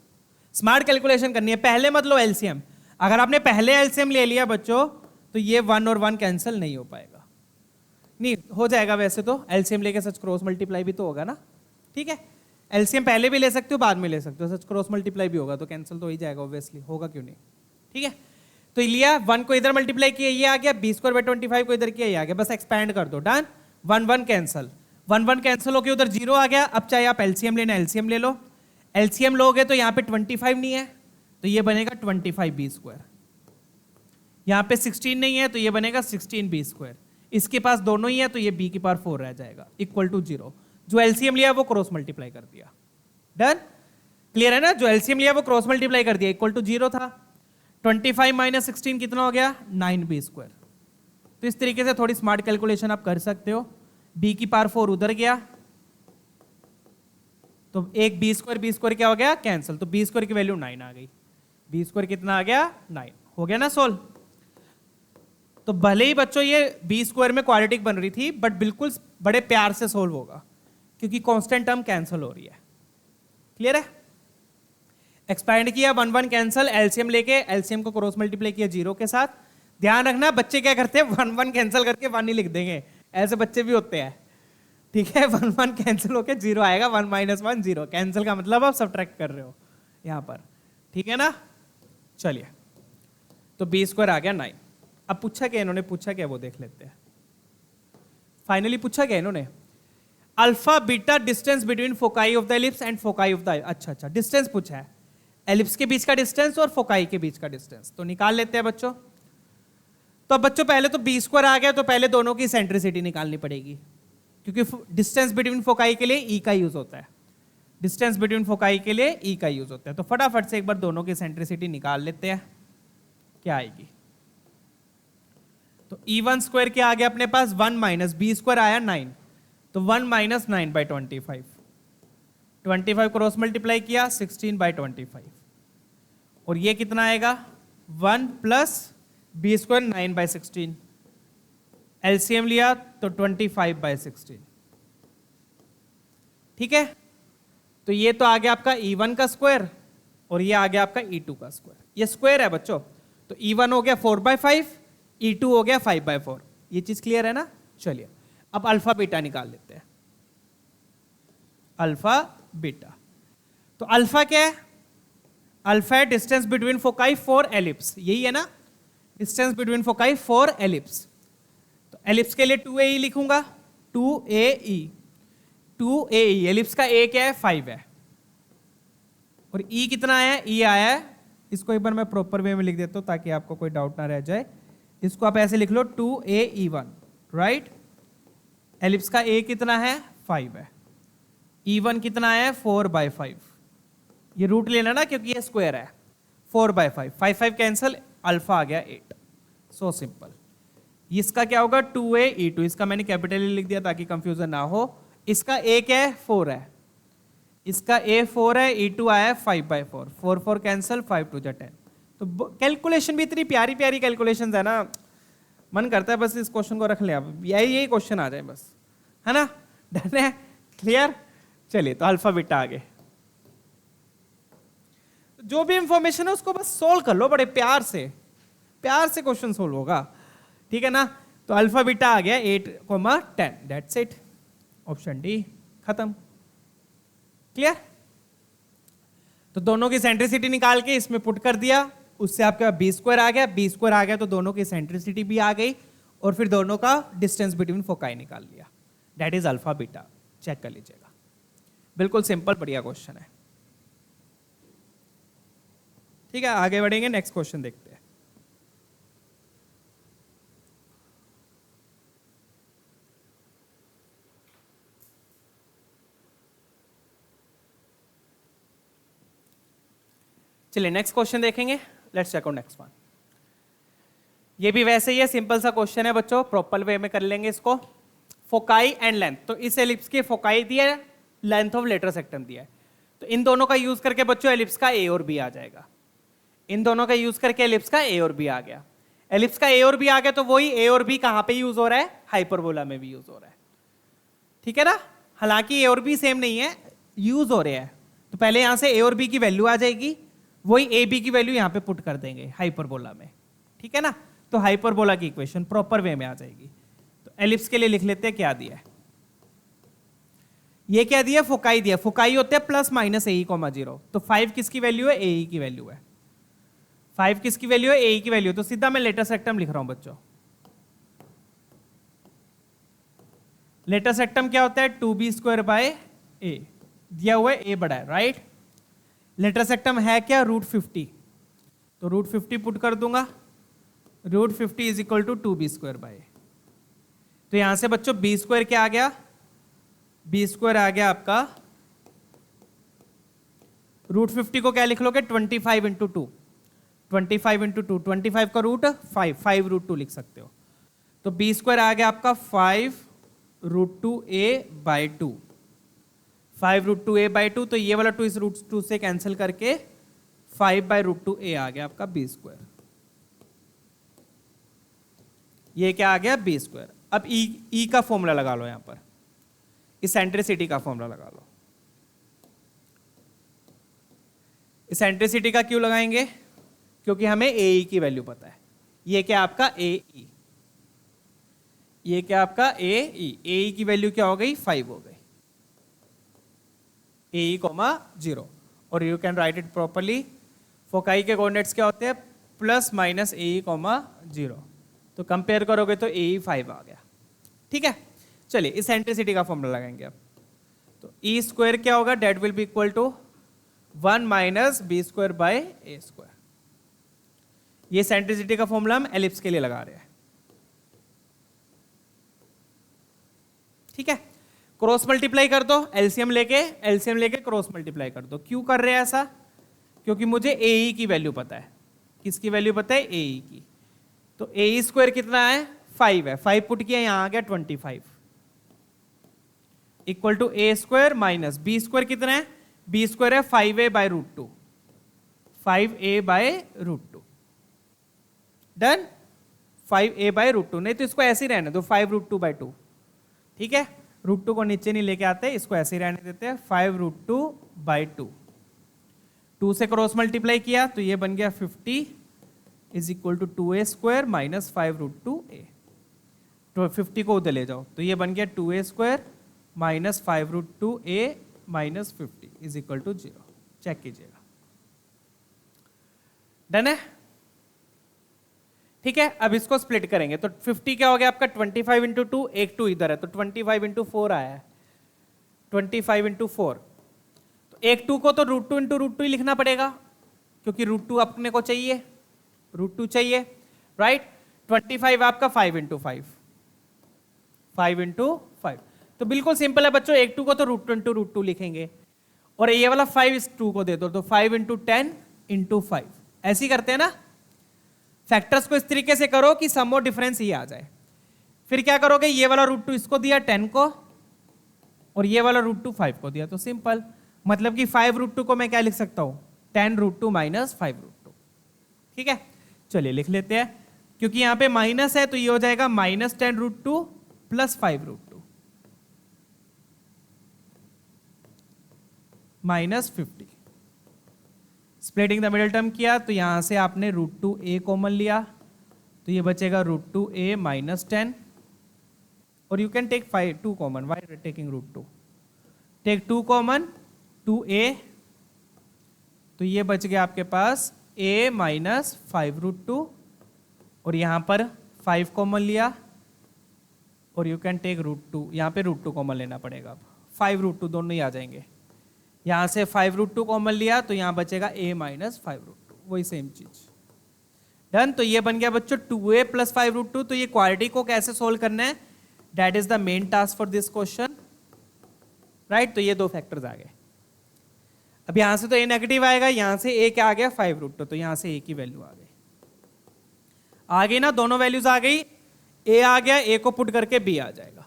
S1: स्मार्ट कैलकुलेशन करनी है, पहले मत लो एलसीएम। अगर आपने पहले एलसीएम ले लिया बच्चों तो ये 1 और 1 कैंसिल नहीं हो पाएगा, नहीं हो जाएगा वैसे तो, एलसीएम लेके सच क्रॉस मल्टीप्लाई भी तो होगा ना, ठीक है। एलसीएम पहले भी ले सकते हो बाद में ले सकते हो, सच क्रॉस मल्टीप्लाई भी होगा तो कैंसिल तो ही जाएगा ऑब्वियसली, होगा क्यों नहीं, ठीक है। तो लिया 1 को इधर मल्टीप्लाई किया ये आ गया, B स्क्वायर बाय 25 को इधर किया ये आ गया, बस एक्सपैंड कर दो, डन। 1 1 कैंसिल, 1 1 कैंसिल होकर उधर 0 आ गया। अब चाहे आप एलसीएम लेना एलसीएम ले लो, एलसीएम लोगे तो यहाँ पे 25 नहीं है तो ये बनेगा 25 B स्क्वायर, यहाँ पे 16 नहीं है तो ये बनेगा 16 B स्क्वायर, इसके पास दोनों ही है तो ये B की पावर 4 रह जाएगा, इक्वल टू 0। जो एलसीएम लिया वो क्रॉस मल्टीप्लाई कर दिया, डन, क्लियर है ना। जो एलसीएम लिया वो क्रॉस मल्टीप्लाई कर दिया, इक्वल टू 0 था। 25 माइनस 16 कितना हो गया, 9B स्क्वायर। तो इस तरीके से थोड़ी स्मार्ट कैलकुलेशन आप कर सकते हो। B की पावर 4 उधर गया तो एक B स्क्वायर क्या हो गया, कैंसिल, तो B स्क्वायर की वैल्यू 9 आ गई। B स्क्वायर कितना आ गया, 9, हो गया ना सोल्व। तो भले ही बच्चों ये B स्क्वायर में क्वाड्रेटिक बन रही थी, बट बिल्कुल बड़े प्यार से सोल्व होगा क्योंकि कांस्टेंट टर्म कैंसिल हो रही है, क्लियर है। एक्सपैंड किया, 1 1 कैंसिल, एलसीएम लेके एलसीएम को क्रॉस मल्टीप्लाई किया 0 के साथ। ध्यान रखना बच्चे क्या करते हैं, 1 1 कैंसिल करके 1 ही लिख देंगे, ऐसे बच्चे भी होते हैं, ठीक है। 1 1 कैंसिल होके 0 आएगा, 1 माइनस 1 0, कैंसिल का मतलब आप सब्ट्रैक्ट कर रहे हो यहां पर, ठीक है ना। चलिए तो B स्क्वायर आ गया 9। अब पूछा क्या इन्होंने, पूछा क्या वो देख लेते हैं। फाइनली पूछा क्या इन्होंने, alpha beta distance between foci of the ellipse and foci of the, अच्छा डिस्टेंस पूछा है, एलिप्स के बीच का डिस्टेंस और फोकाई के बीच का डिस्टेंस, तो निकाल लेते हैं बच्चों। तो अब बच्चों पहले तो B स्क्वायर आ गया तो पहले दोनों की सेंट्रिसिटी निकालनी पड़ेगी क्योंकि डिस्टेंस बिटवीन फोकाई के लिए E का यूज होता है, डिस्टेंस बिटवीन फोकाई के लिए E का यूज होता है। तो फटाफट से एक बार दोनों की सेंट्रिसिटी निकाल लेते हैं, क्या आएगी। तो E1 स्क्वायर क्या आ गया अपने पास, 1 माइनस B स्क्वायर आया 9, तो 1 माइनस 9/25, 25 क्रॉस मल्टीप्लाई किया 16/25, और ये कितना आएगा 1 प्लस बी स्क्वायर 9/16, एलसीएम लिया तो 25/16। ठीक है, तो ये तो आ गया आपका E1 का स्क्वायर और ये आ गया आपका E2 का स्क्वायर। ये स्क्वायर है बच्चों, तो E1 हो गया 4/5, E2 हो गया 5/4। ये चीज क्लियर है ना? चलिए अब अल्फा बीटा निकाल लेते हैं। अल्फा बीटा, तो अल्फा क्या है? अल्फा है distance between foci for ellipse, यही है ना, distance between foci for ellipse. तो एलिप्स के लिए 2AE लिखूंगा, 2AE, 2AE। एलिप्स का ए क्या है? 5 है, और E कितना आया है? E आया है, इसको एक बार मैं प्रॉपर वे में लिख देता हूं ताकि आपको कोई डाउट ना रह जाए। इसको आप ऐसे लिख लो 2AE1, राइट। एलिप्स का ए कितना है? 5 है। E1 कितना है? 4/5। ये रूट लेना ना क्योंकि ये स्क्वायर है। 4/5, 5 कैंसिल, अल्फा आ गया 8। So simple. इसका क्या होगा? 2AE2। इसका मैंने कैपिटल ए लिख दिया ताकि कंफ्यूजन ना हो। इसका ए क्या है? 4 है, इसका ए 4 है, E2 आया है 5/4, 4 कैंसिल, 5 2 10। तो कैलकुलेशन भी इतनी प्यारी प्यारी कैलकुलेशंस है ना, मन करता है बस इस क्वेश्चन को रख लें, अब यही क्वेश्चन आ जाए बस, है ना? डन है? क्लियर? चलिए तो अल्फा बीटा आगे। जो भी इंफॉर्मेशन है उसको बस सोल्व कर लो, बड़े प्यार से क्वेश्चन सोल्व होगा, ठीक है ना? तो अल्फा बीटा आ गया 8,10, दैट्स इट। ऑप्शन डी खत्म। क्लियर? तो दोनों की सेंट्रिसिटी निकाल के इसमें पुट कर दिया, उससे आपका बी स्क्वायर आ गया, बी स्क्वायर आ गया तो दोनों की सेंट्रिसिटी भी आ गई, और फिर दोनों का डिस्टेंस बिटवीन फोकाई निकाल लिया, that is alpha beta. Check कर लीजिएगा, बिल्कुल सिंपल बढ़िया क्वेश्चन है। ठीक है, आगे बढ़ेंगे, नेक्स्ट क्वेश्चन देखते हैं। चलिए नेक्स्ट क्वेश्चन देखेंगे, let's check out next one. ये भी वैसे ही है, सिंपल सा क्वेश्चन है बच्चों, प्रॉपर वे में कर लेंगे इसको। फोकाई एंड लेंथ, तो इस एलिप्स की फोकाई दिया है, लेंथ ऑफ लेटर सेक्टम दिया है, तो इन दोनों का यूज करके बच्चों एलिप्स का ए और बी आ जाएगा। इन दोनों का यूज करके एलिप्स का ए और बी आ गया। एलिप्स का ए और बी आ गया तो वही ए और बी कहां पे यूज हो रहा है? हाइपरबोला में भी यूज हो रहा है, ठीक है ना? हालांकि ए और बी सेम नहीं है, यूज हो रहे हैं, तो पहले यहां से ए और बी की वैल्यू आ जाएगी, वही ए बी की वैल्यू यहां पे पुट कर देंगे हाइपरबोला में, ठीक है ना? तो हाइपरबोला की इक्वेशन प्रॉपर वे में आ जाएगी। तो एलिप्स के लिए लिख लेते हैं क्या दिया है। ये क्या दिया? फोकाई दिया। फोकाई होते हैं प्लस माइनस AE, 0। तो 5 किसकी वैल्यू है? AE की वैल्यू है। 5 किसकी वैल्यू है? AE की वैल्यू। तो सीधा मैं लेटर सेक्टम लिख रहा हूं बच्चों। लेटर सेक्टम क्या होता है? 2B²/A। दिया हुआ है A बड़ा है, राइट? लेटर सेक्टम है क्या? √50। तो √50 पुट कर दूंगा, √50 इज इक्वल टू 2B²/A। तो यहां से बच्चों B² क्या आ गया? B² आ गया आपका, √50 को क्या लिख लोगे? 25 × 2, 25 × 2, 25 का रूट 5, 5 √2 लिख सकते हो। तो B² आ गया आपका 5 √2A/2, 5 √2A/2। तो ये वाला 2 इस √2 से कैंसिल करके 5/√2A आ गया आपका B²। ये क्या आ गया? B²। अब E का फॉर्मूला लगा लो यहां पर, इसेंट्रिसिटी का फॉर्मूला लगा लो। इसेंट्रिसिटी का क्यों लगाएंगे? क्योंकि हमें AE की वैल्यू पता है। ये क्या आपका? AE। ये क्या आपका? AE। AE की वैल्यू क्या हो गई? 5 हो गई, AE, 0। और you can write it properly. Foci के कोऑर्डिनेट्स क्या होते हैं? Plus minus AE, 0। तो कंपेयर करोगे तो AE 5 आ गया, ठीक है? चलिए इसेंट्रिसिटी का फॉर्मूला लगाएंगे अब। तो E² क्या होगा? That will be equal to 1 minus B²/A²। ये इसेंट्रिसिटी का फॉर्मूला हम एलिप्स के लिए लगा रहे हैं, ठीक है? क्रॉस मल्टीप्लाई कर दो, एलसीएम लेके क्रॉस मल्टीप्लाई कर दो। क्यों कर रहे हैं ऐसा? क्योंकि मुझे AE की वैल्यू पता है। किसकी वैल्यू पता है? AE की। तो AE² कितना है? 5 है, 5 पुट किया, यहां आ गया 25। Equal to A square minus B square कितना है, बी स्क्वायर है 5a/√2, 5a/√2। डन, 5a/√2, नहीं तो इसको ऐसे ही रहने दो 5√2/2, ठीक है। √2 को नीचे नहीं लेके आते, इसको ऐसे ही रहने देते हैं 5√2/2। 2 से क्रॉस मल्टीप्लाई किया तो ये बन गया 50 is equal to 2a² minus 5√2a। तो 50 को उधर ले जाओ तो ये बन गया 2a² minus 5√2a minus 50 is equal to 0। Check कीजिएगा, डन है, ठीक है। अब इसको स्प्लिट करेंगे तो 50 क्या हो गया आपका 25 इंटू 2, एक 2 इधर है तो 25 इंटू 4 आया है, 25 इंटू 4। तो एक 2 को तो √2 इंटू √2 ही लिखना पड़ेगा क्योंकि √2 अपने को चाहिए, √2 चाहिए, राइट। 25 आपका 5 इंटू 5, 5 इंटू 5। तो बिल्कुल सिंपल है बच्चों, एक 2 को तो √2 इंटू √2 लिखेंगे और ये वाला 5 इस 2 को दे दो तो 5 इंटू 10 इंटू 5, ऐसे ही करते हैं ना। फैक्टर्स को इस तरीके से करो कि सम और डिफरेंस ये आ जाए। फिर क्या करोगे, ये वाला √2 इसको दिया 10 को और ये वाला √2 5 को दिया, तो सिंपल, मतलब कि 5√2 को मैं क्या लिख सकता हूं 10√2 माइनस 5√2, ठीक है। चलिए लिख लेते हैं, क्योंकि यहां पे माइनस है तो ये हो जाएगा minus 10√2 plus 5√2 minus 50। Splitting the middle term किया तो यहां से आपने √2a कॉमन लिया तो ये बचेगा √2a माइनस 10 और you can take 2 common, why taking √2, take 2 common 2a तो ये बच गया आपके पास a माइनस 5√2 और यहां पर 5 कॉमन लिया और यू कैन टेक √2, यहां पे √2 कॉमन लेना पड़ेगा, अब 5√2 दोनों ही आ जाएंगे। यहां से 5√2 कॉमन लिया तो यहां बचेगा a माइनस 5√2, वही सेम चीज, डन। तो ये बन गया बच्चों 2a प्लस 5√2। तो ये क्वाड्रेटिक को कैसे सोल्व करना है, that is the main task for this question, right. तो ये दो फैक्टर्स आ गए। अब यहां से तो a नेगेटिव आएगा, यहां से a क्या आ गया 5√2, तो यहां से a की वैल्यू आ गई, आ गई ना, दोनों वैल्यूज आ गई। a आ गया, a को पुट करके b आ जाएगा,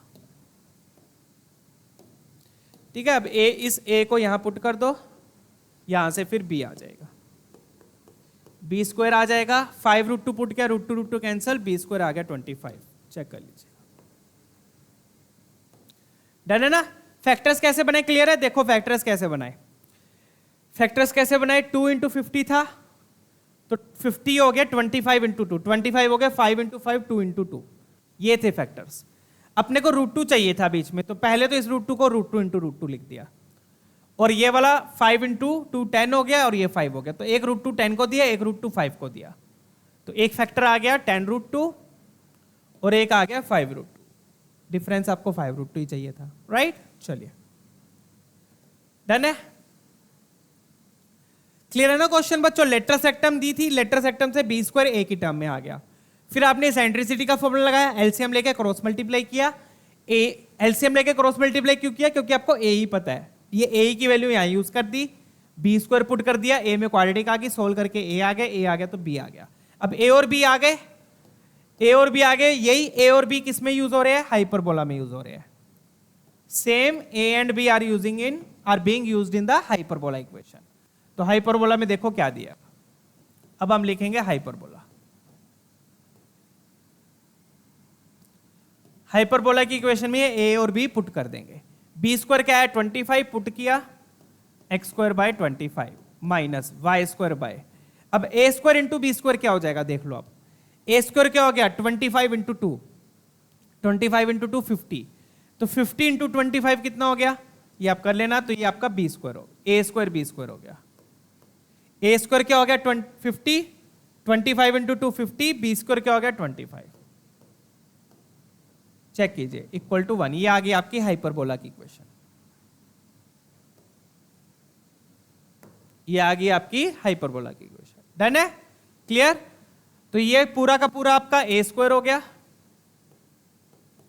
S1: ठीक है। अब इस a को यहां पुट कर दो, यहां से फिर b आ जाएगा, b स्क्वायर आ जाएगा, 5√2 पुट किया, √2 कैंसिल, b स्क्वायर आ गया 25। चेक कर लीजिए, डन है ना। फैक्टर्स कैसे बनाए, क्लियर है। देखो फैक्टर्स कैसे बनाए, फैक्टर्स कैसे बनाए, 2 इंटू 50 था तो 50 हो गया 25 इंटू 2, 25 हो गया 5 इंटू 5, 2 इंटू 2, ये थे फैक्टर्स। अपने को √2 चाहिए था बीच में, तो पहले तो इस √2 को √2 इंटू √2 लिख दिया और ये वाला 5 इंटू 2 10 हो गया और ये 5 हो गया, तो एक √2 10 को दिया, एक √2 5 को दिया, तो एक फैक्टर आ गया 10√2 और एक आ गया 5√2। डिफरेंस आपको 5√2 ही चाहिए था, राइट। चलिए डन है, क्लियर है ना क्वेश्चन बच्चों। लेटर सेक्टम दी थी, लेटर सेक्टम से b स्क्वायर a की टर्म में आ गया। फिर आपने एसेंट्रिसिटी का फॉर्मूला लगाया, एलसीएम लेके क्रॉस मल्टीप्लाई किया। एलसीएम लेके क्रॉस मल्टीप्लाई क्यों किया, क्योंकि आपको a ही पता है, ये a की वैल्यू यहां यूज कर दी, b स्क्वायर पुट कर दिया, a में क्वाड्रेटिक आ गई, सोल्व करके a आ गया, a आ गया तो b आ गया। अब a और b आ गए, a और b आ गए, यही a और b किस में यूज हो रहे हैं, हाइपरबोला में यूज हो रहे हैं। Same a and b are being used in the hyperbola equation. तो हाइपरबोला में देखो क्या दिया, अब हम लिखेंगे हाइपरबोला। हाइपरबोला की इक्वेशन में a और b पुट कर देंगे। b स्क्वायर क्या है 25, पुट किया x square by 25 minus y square by, अब a square into b square क्या हो जाएगा देख लो। अब a स्क्वायर क्या हो गया 25 इंटू 2, 25 इंटू 2 50, तो 50 इंटू 25 कितना हो गया, ये आप कर लेना, तो ये आपका b स्क्वायर हो, a स्क्वायर b स्क्वायर हो गया। a स्क्वायर क्या हो गया 50, 25 इंटू 2 50, b स्क्वायर क्या हो गया 25। चेक कीजिए, इक्वल टू 1, ये आ गई आपकी हाइपरबोला की इक्वेशन, ये आ गई आपकी हाइपरबोला की इक्वेशन, डन है, क्लियर। तो ये पूरा का पूरा आपका a स्क्वायर हो गया,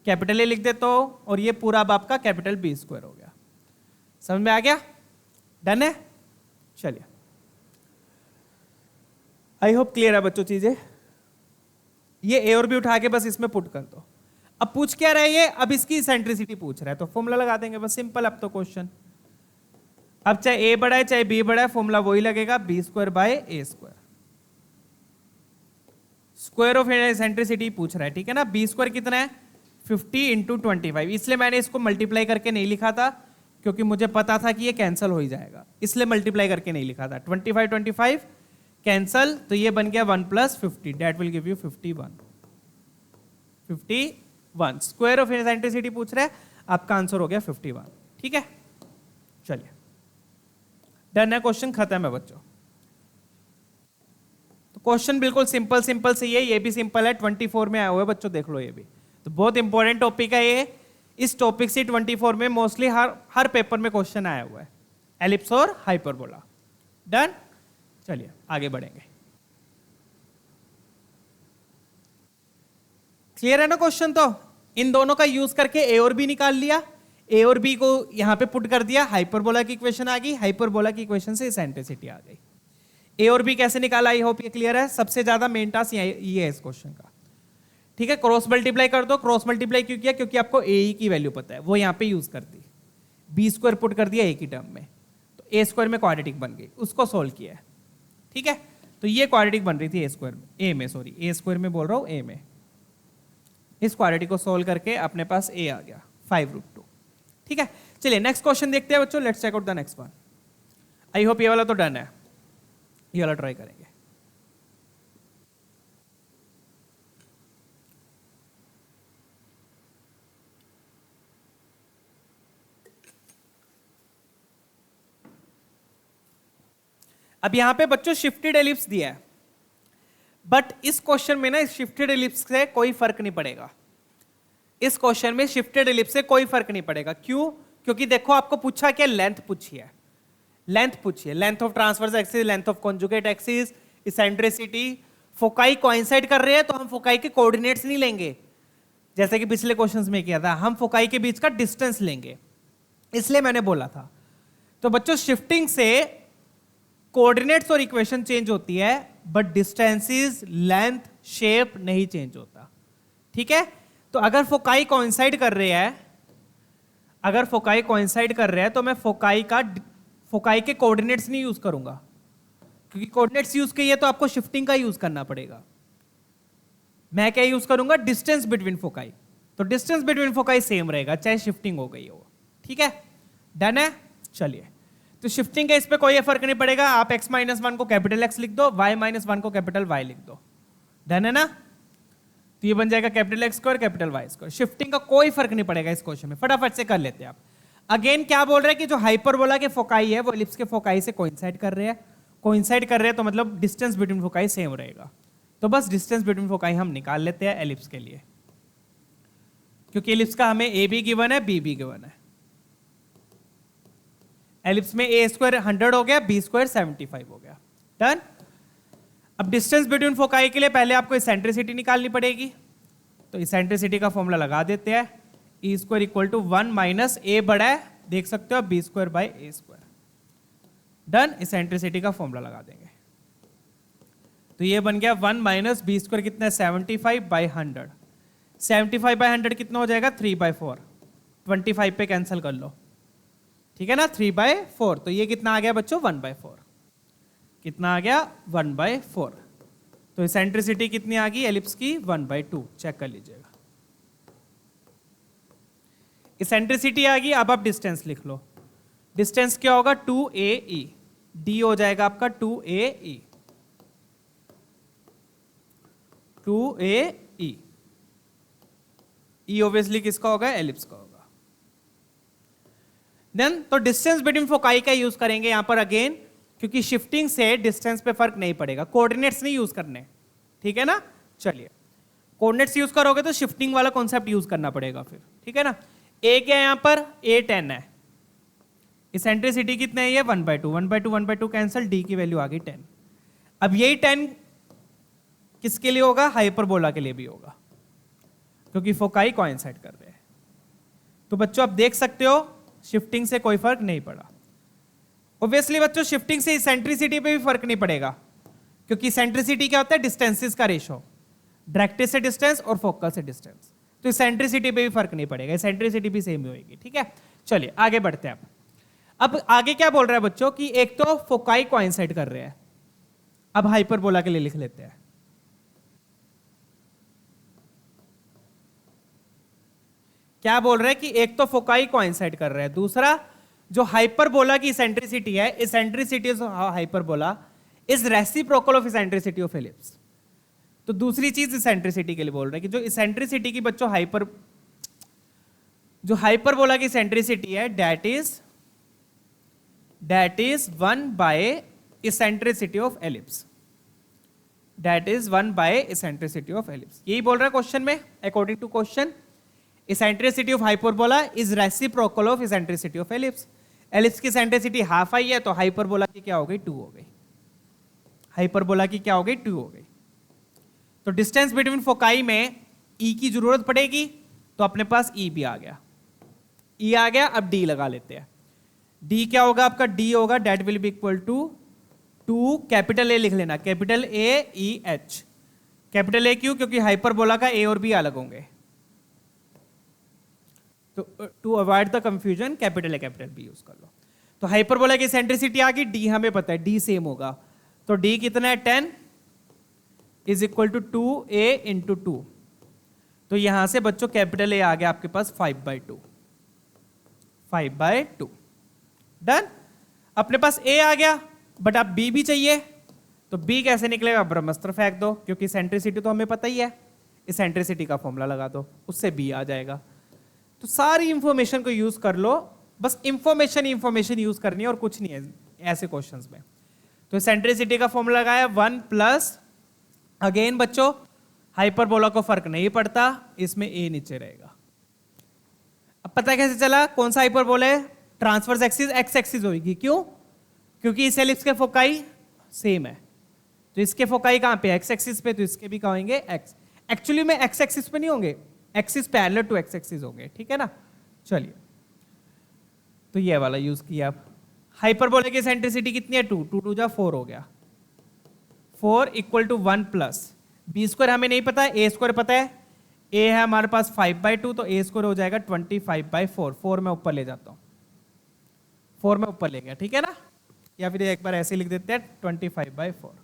S1: कैपिटल A लिख देता हूं, और ये पूरा अब आपका कैपिटल B स्क्वायर हो गया। समझ में आ गया, डन है। चलिए, आई होप क्लियर है बच्चों चीजें। ये a और b उठा के बस इसमें पुट कर दो। अब पूछ क्या रहा है ये, अब इसकी इसेंट्रिसिटी पूछ रहा है, तो फॉर्मूला लगा देंगे बस, सिंपल अब तो क्वेश्चन। अब चाहे a बड़ा है चाहे b बड़ा है, फॉर्मूला वही लगेगा, b square by a square. Square of eccentricity पूछ रहा है, ठीक है ना। b स्क्वायर कितना है 50 इंटू 25, इसलिए मैंने इसको मल्टीप्लाई करके नहीं लिखा था क्योंकि मुझे पता था कि ये कैंसिल हो ही जाएगा, इसलिए मल्टीप्लाई करके नहीं लिखा था। 25 कैंसल, तो ये बन गया 1 plus 50, that will give you 51 square of eccentricity पूछ रहा है, आपका आंसर हो गया 51। ठीक है, चलिए डन है, क्वेश्चन खत्म है बच्चों। तो क्वेश्चन बिल्कुल सिंपल सिंपल से ये भी सिंपल है, 24 में आया हुआ है बच्चों, देख लो ये भी। तो बहुत इंपॉर्टेंट टॉपिक है ये, इस टॉपिक से 24 में मोस्टली हर पेपर में क्वेश्चन आया हुआ है, एलिप्स और हाइपरबोला। डन, चलिए आगे बढ़ेंगे। क्लियर है ना क्वेश्चन। तो इन दोनों का यूज करके ए और बी निकाल लिया, ए और बी को यहां पे पुट कर दिया, हाइपरबोला की इक्वेशन आ गई, हाइपरबोला की इक्वेशन से इसेंट्रिसिटी आ गई। ए और बी कैसे निकाला, आई होप ये क्लियर है। सबसे ज्यादा मेन टास्क ये है इस क्वेश्चन का, ठीक है। क्रॉस मल्टीप्लाई कर दो, क्रॉस मल्टीप्लाई क्यों किया, क्योंकि आपको ए की वैल्यू पता है, वो यहां पे यूज कर दी, बी स्क्वायर पुट कर दिया ए की टर्म में, तो ए स्क्वायर में क्वाड्रेटिक बन गई, उसको सोल्व किया है, ठीक है। तो ये क्वाड्रेटिक बन रही थी ए स्क्वायर में, ए स्क्वायर में बोल रहा हूं, ए में। इस क्वाड्रेटिक को सोल्व करके अपने पास ए आ गया 5√2, ठीक है। चलिए नेक्स्ट क्वेश्चन देखते हैं बच्चों, let's check out the next one. I hope ये वाला तो डन है, ये वाला ट्राई करेंगे। अब यहां पे बच्चों शिफ्टेड एलिप्स दिया है, बट इस क्वेश्चन में ना इस शिफ्टेड एलिप्स से कोई फर्क नहीं पड़ेगा। इस क्वेश्चन में शिफ्टेड एलिप्स से कोई फर्क नहीं पड़ेगा, क्यों? क्योंकि देखो आपको पूछा क्या, लेंथ पूछी है, length of transverse axis, length of conjugate axis, eccentricity. Foci coincide कर रहे हैं तो हम फोकाई के कोऑर्डिनेट्स नहीं लेंगे, जैसे कि पिछले क्वेश्चंस में किया था, हम फोकाई के बीच का डिस्टेंस लेंगे, इसलिए मैंने बोला था। तो बच्चों शिफ्टिंग से कोऑर्डिनेट्स और इक्वेशन चेंज होती है, बट डिस्टेंसेस, लेंथ, शेप नहीं चेंज होता, ठीक है। तो अगर फोकाई कोइंसाइड कर रहे हैं, तो मैं फोकाई के कोऑर्डिनेट्स नहीं यूज करूंगा, क्योंकि कोऑर्डिनेट्स यूज किए तो आपको शिफ्टिंग का यूज करना पड़ेगा। मैं क्या यूज करूंगा, डिस्टेंस बिटवीन फोकाई। तो डिस्टेंस बिटवीन फोकाई सेम रहेगा चाहे शिफ्टिंग हो गई हो, ठीक है। डन है, चलिए। तो शिफ्टिंग का इस पे कोई फर्क नहीं पड़ेगा, आप x-1 को कैपिटल X लिख दो, y-1 को कैपिटल Y लिख दो, डन है ना। तो ये बन जाएगा capital X square capital Y square. Shifting का कोई फर्क नहीं पड़ेगा इस क्वेश्चन में, फटाफट से कर लेते हैं आप। अगेन क्या बोल रहे हैं कि जो हाइपरबोला के फोकाई है वो एलिप्स के फोकाई से कोइंसाइड कर रहे हैं, तो मतलब डिस्टेंस बिटवीन फोकाई सेम रहेगा। तो बस डिस्टेंस बिटवीन फोकाई हम निकाल लेते हैं एलिप्स के लिए, क्योंकि एलिप्स का हमें ए भी गिवन है, बी भी गिवन है। एलिप्स में ए स्क्वायर 100 हो गया, बी स्क्वायर 75 हो गया, डन। अब डिस्टेंस बिटवीन फोकाई के लिए पहले आपको इसेंट्रिसिटी निकालनी पड़ेगी, तो इसेंट्रिसिटी का फॉर्मूला लगा देते हैं, E square equal to 1 minus A बड़ा है, देख सकते हो, B square by A square, done. Eccentricity का फॉर्मूला लगा देंगे, तो ये बन गया 1 माइनस बी स्क्वायर कितना है 75 बाई 100, 75 बाई 100 कितना हो जाएगा 3/4, 25 पे कैंसिल कर लो, ठीक है ना, 3/4। तो ये कितना आ गया बच्चों 1/4, कितना आ गया 1/4। तो इसेंट्रिसिटी कितनी आ गई एलिप्स की 1/2, चेक कर लीजिएगा। इसेंट्रिसिटी आ गई, अब आप डिस्टेंस लिख लो। डिस्टेंस क्या होगा 2AE, डी हो जाएगा आपका 2AE, 2AE। ई ऑब्वियसली किसका होगा, एलिप्स का होगा। देन तो डिस्टेंस बिटवीन फोकाई का यूज करेंगे यहां पर अगेन, क्योंकि शिफ्टिंग से डिस्टेंस पे फर्क नहीं पड़ेगा, कोऑर्डिनेट्स नहीं यूज करने, ठीक है ना। चलिए कोऑर्डिनेट्स यूज करोगे तो शिफ्टिंग वाला कॉन्सेप्ट यूज करना पड़ेगा फिर, ठीक है ना। ए क्या है यहां पर, ए 10 है, इसेंट्रिसिटी कितने है ये 1/2, 1/2 कैंसिल, डी की वैल्यू आ गई 10। अब यही 10 किसके लिए होगा, हाइपरबोला के लिए भी होगा, क्योंकि फोकाई कोइंसाइड कर रहे हैं। तो बच्चों आप देख सकते हो शिफ्टिंग से कोई फर्क नहीं पड़ा। ऑब्वियसली बच्चों शिफ्टिंग से इसेंट्रिसिटी पे भी फर्क नहीं पड़ेगा, क्योंकि इसेंट्रिसिटी क्या होता है, डिस्टेंसेस का रेशो, डायरेक्ट्रिस से डिस्टेंस और फोकल से डिस्टेंस। तो इसेंट्रिसिटी पे भी फर्क नहीं पड़ेगा, इसेंट्रिसिटी भी सेम ही होगी। ठीक है, चलिए आगे बढ़ते हैं। अब आगे क्या बोल रहा है बच्चों कि एक तो फोकाई कोइंसाइड कर रहे हैं, अब हाइपरबोला के लिए लिख लेते हैं। क्या बोल रहे हैं कि एक तो फोकाई कोइंसाइड कर रहे हैं, दूसरा जो हाइपरबोला की इसेंट्रिसिटी है, eccentricity of hyperbola is reciprocal of eccentricity of ellipse. तो दूसरी चीज इसेंट्रिसिटी के लिए बोल रहे हैं कि जो इसेंट्रिसिटी की बच्चों जो हाइपरबोला की इसेंट्रिसिटी है that is 1 by eccentricity of ellipse, that is 1 by eccentricity of ellipse. यही बोल रहा है क्वेश्चन में, according to question eccentricity of hyperbola is reciprocal of eccentricity of ellipse. Ellipse की इसेंट्रिसिटी हाफ आई है तो हाइपरबोला की क्या हो गई, 2 हो गई। हाइपरबोला की क्या हो गई, 2 हो गई। तो डिस्टेंस बिटवीन फोकाई में ई की जरूरत पड़ेगी, तो अपने पास ई भी आ गया, ई आ गया। अब डी लगा लेते हैं। डी क्या होगा आपका, डी होगा that will be equal to 2 capital A लिख लेना, capital A E H. Capital A क्यों, क्योंकि हाइपरबोला का ए और बी अलग होंगे, तो to avoid the confusion capital A capital B use कर लो। तो हाइपरबोला की सेंट्रिसिटी आ गई, डी हमें पता है, डी सेम होगा। तो डी कितना है, 10 is equal to 2a into 2। तो यहां से बच्चों कैपिटल ए आ गया आपके पास 5/2, 5/2 डन। अपने पास ए आ गया, बट अब बी भी चाहिए, तो बी कैसे निकलेगा, ब्रह्मास्त्र फेंक दो, क्योंकि सेंट्रिसिटी तो हमें पता ही है, इस सेंट्रिसिटी का फॉर्मूला लगा दो, उससे बी आ जाएगा। तो सारी इंफॉर्मेशन को यूज कर लो, बस इंफॉर्मेशन यूज करनी है और कुछ नहीं है ऐसे क्वेश्चंस में। तो सेंट्रिसिटी का फॉर्मूला लगाया 1 प्लस, अगेन बच्चों हाइपरबोला को फर्क नहीं पड़ता, इसमें ए नीचे रहेगा। अब पता कैसे चला कौन सा हाइपरबोला है, ट्रांसवर्स एक्सिस एक्स एक्सिस होगी, क्यों, क्योंकि इस एलिप्स के फोकाई सेम है, तो इसके फोकाई कहां पे, एक्स एक्सिस पे, तो इसके भी कहां होंगे, एक्स। एक्चुअली में एक्स एक्सिस पे नहीं होंगे, axis parallel to x axis होंगे, ठीक है ना। चलिए, तो ये वाला यूज किया। अब हाइपरबोला की सेंट्रिसिटी कितनी है, 2 2 जा 4 हो गया, 4 equal to 1 plus B square हमें नहीं पता है, ए स्क्वायर पता है, ए है हमारे पास 5/2, तो ए स्क्वायर हो जाएगा 25/4। 4 में ऊपर ले जाता हूं, 4 में ऊपर ले गया, ठीक है ना। या फिर एक बार ऐसे लिख देते हैं 25/4।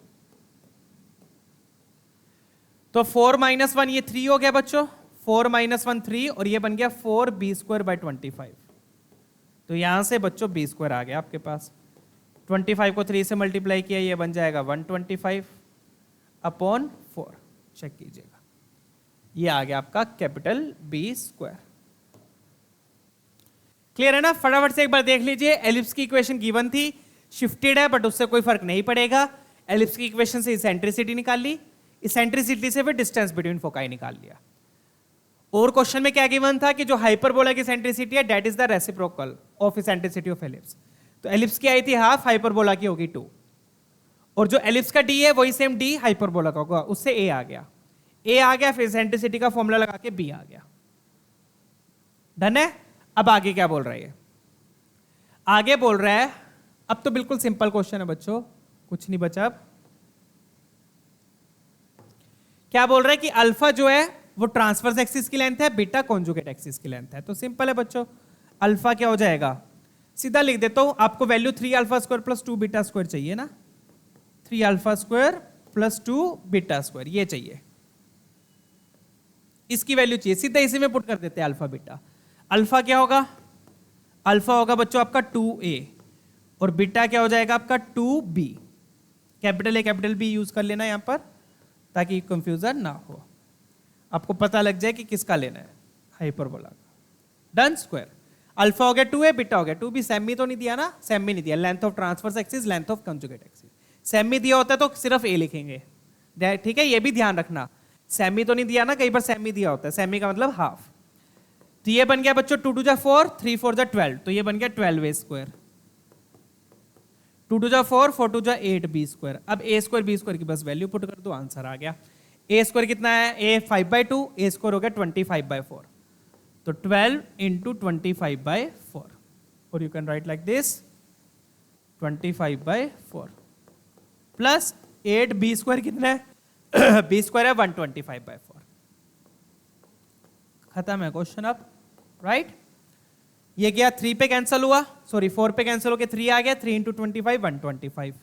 S1: तो 4 - 1 ये 3 हो गया बच्चों, 4 - 1 3, और ये बन गया 4b²/25। तो यहां से बच्चों b स्क्वायर आ गया आपके पास, 25 को 3 से मल्टीप्लाई किया, ये बन जाएगा 125/4। चेक कीजिएगा, ये आ गया आपका कैपिटल B²। क्लियर है ना। फटाफट से एक बार देख लीजिए, एलिप्स की इक्वेशन गिवन थी, शिफ्टेड है बट उससे कोई फर्क नहीं पड़ेगा। एलिप्स की इक्वेशन से इसेंट्रिसिटी निकाल ली, इसेंट्रिसिटी से फिर डिस्टेंस बिटवीन फोकाई निकाल लिया। और क्वेश्चन में क्या गिवन था कि जो हाइपरबोला की इसेंट्रिसिटी है that is the reciprocal of eccentricity of ellipse. तो एलिप्स की आई थी हाफ, हाइपरबोला की होगी 2, और जो एलिप्स का डी है वही सेम डी हाइपरबोला का होगा, उससे ए आ गया, ए आ गया, फिर इसेंट्रिसिटी का फॉर्मूला लगा के बी आ गया। डन है। अब आगे क्या बोल रहा है, आगे बोल रहा है, अब तो बिल्कुल सिंपल क्वेश्चन है बच्चों, कुछ नहीं बचा। अब क्या बोल रहा है कि अल्फा जो है वो ट्रांसवर्स एक्सिस की लेंथ है, बीटा कॉन्जुगेट एक्सिस की लेंथ है। तो सिंपल है बच्चों, अल्फा क्या हो जाएगा, सीधा लिख देता हूं, आपको वैल्यू 3α² + 2β² चाहिए ना, 3α² + 2β², ये चाहिए, इसकी वैल्यू चाहिए, सीधा इसी में पुट कर देते हैं अल्फा बीटा। अल्फा क्या होगा, अल्फा होगा बच्चों आपका 2a, और बीटा क्या हो जाएगा आपका 2b। Capital A capital B use कर लेना यहां पर ताकि कंफ्यूजन ना हो, आपको पता लग जाए कि किसका लेना है, हाइपरबोला का। डन। स्क्वायर अल्फा हो गया 2a, बीटा हो गया 2b। सेमी तो नहीं दिया ना, सेमी नहीं दिया, length of transverse axis, length of conjugate axis. Semi दिया होता है तो सिर्फ ए लिखेंगे, ठीक है, ये भी ध्यान रखना, सेमी तो नहीं दिया ना, कई बार सेमी दिया होता है, सेमी का मतलब हाफ। तो ये बन गया बच्चों 2 2 जा 4, 3 4 जा 12, तो ये बन गया 12a²। 2 2 जा 4, 4 2 जा 8b²। अब a² b² की बस वैल्यू पुट कर दो, आंसर आ गया। a² कितना है, a 5/2, a² हो गया 25/4, तो 12 × 25/4, और you can write like this 25/4 plus 8b² कितना है b² है 125/4। खत्म है क्वेश्चन अब, राइट। ये गया 3 पे कैंसिल हुआ, सॉरी 4 पे कैंसिल होके 3 आ गया, 3 इंटू 25 125,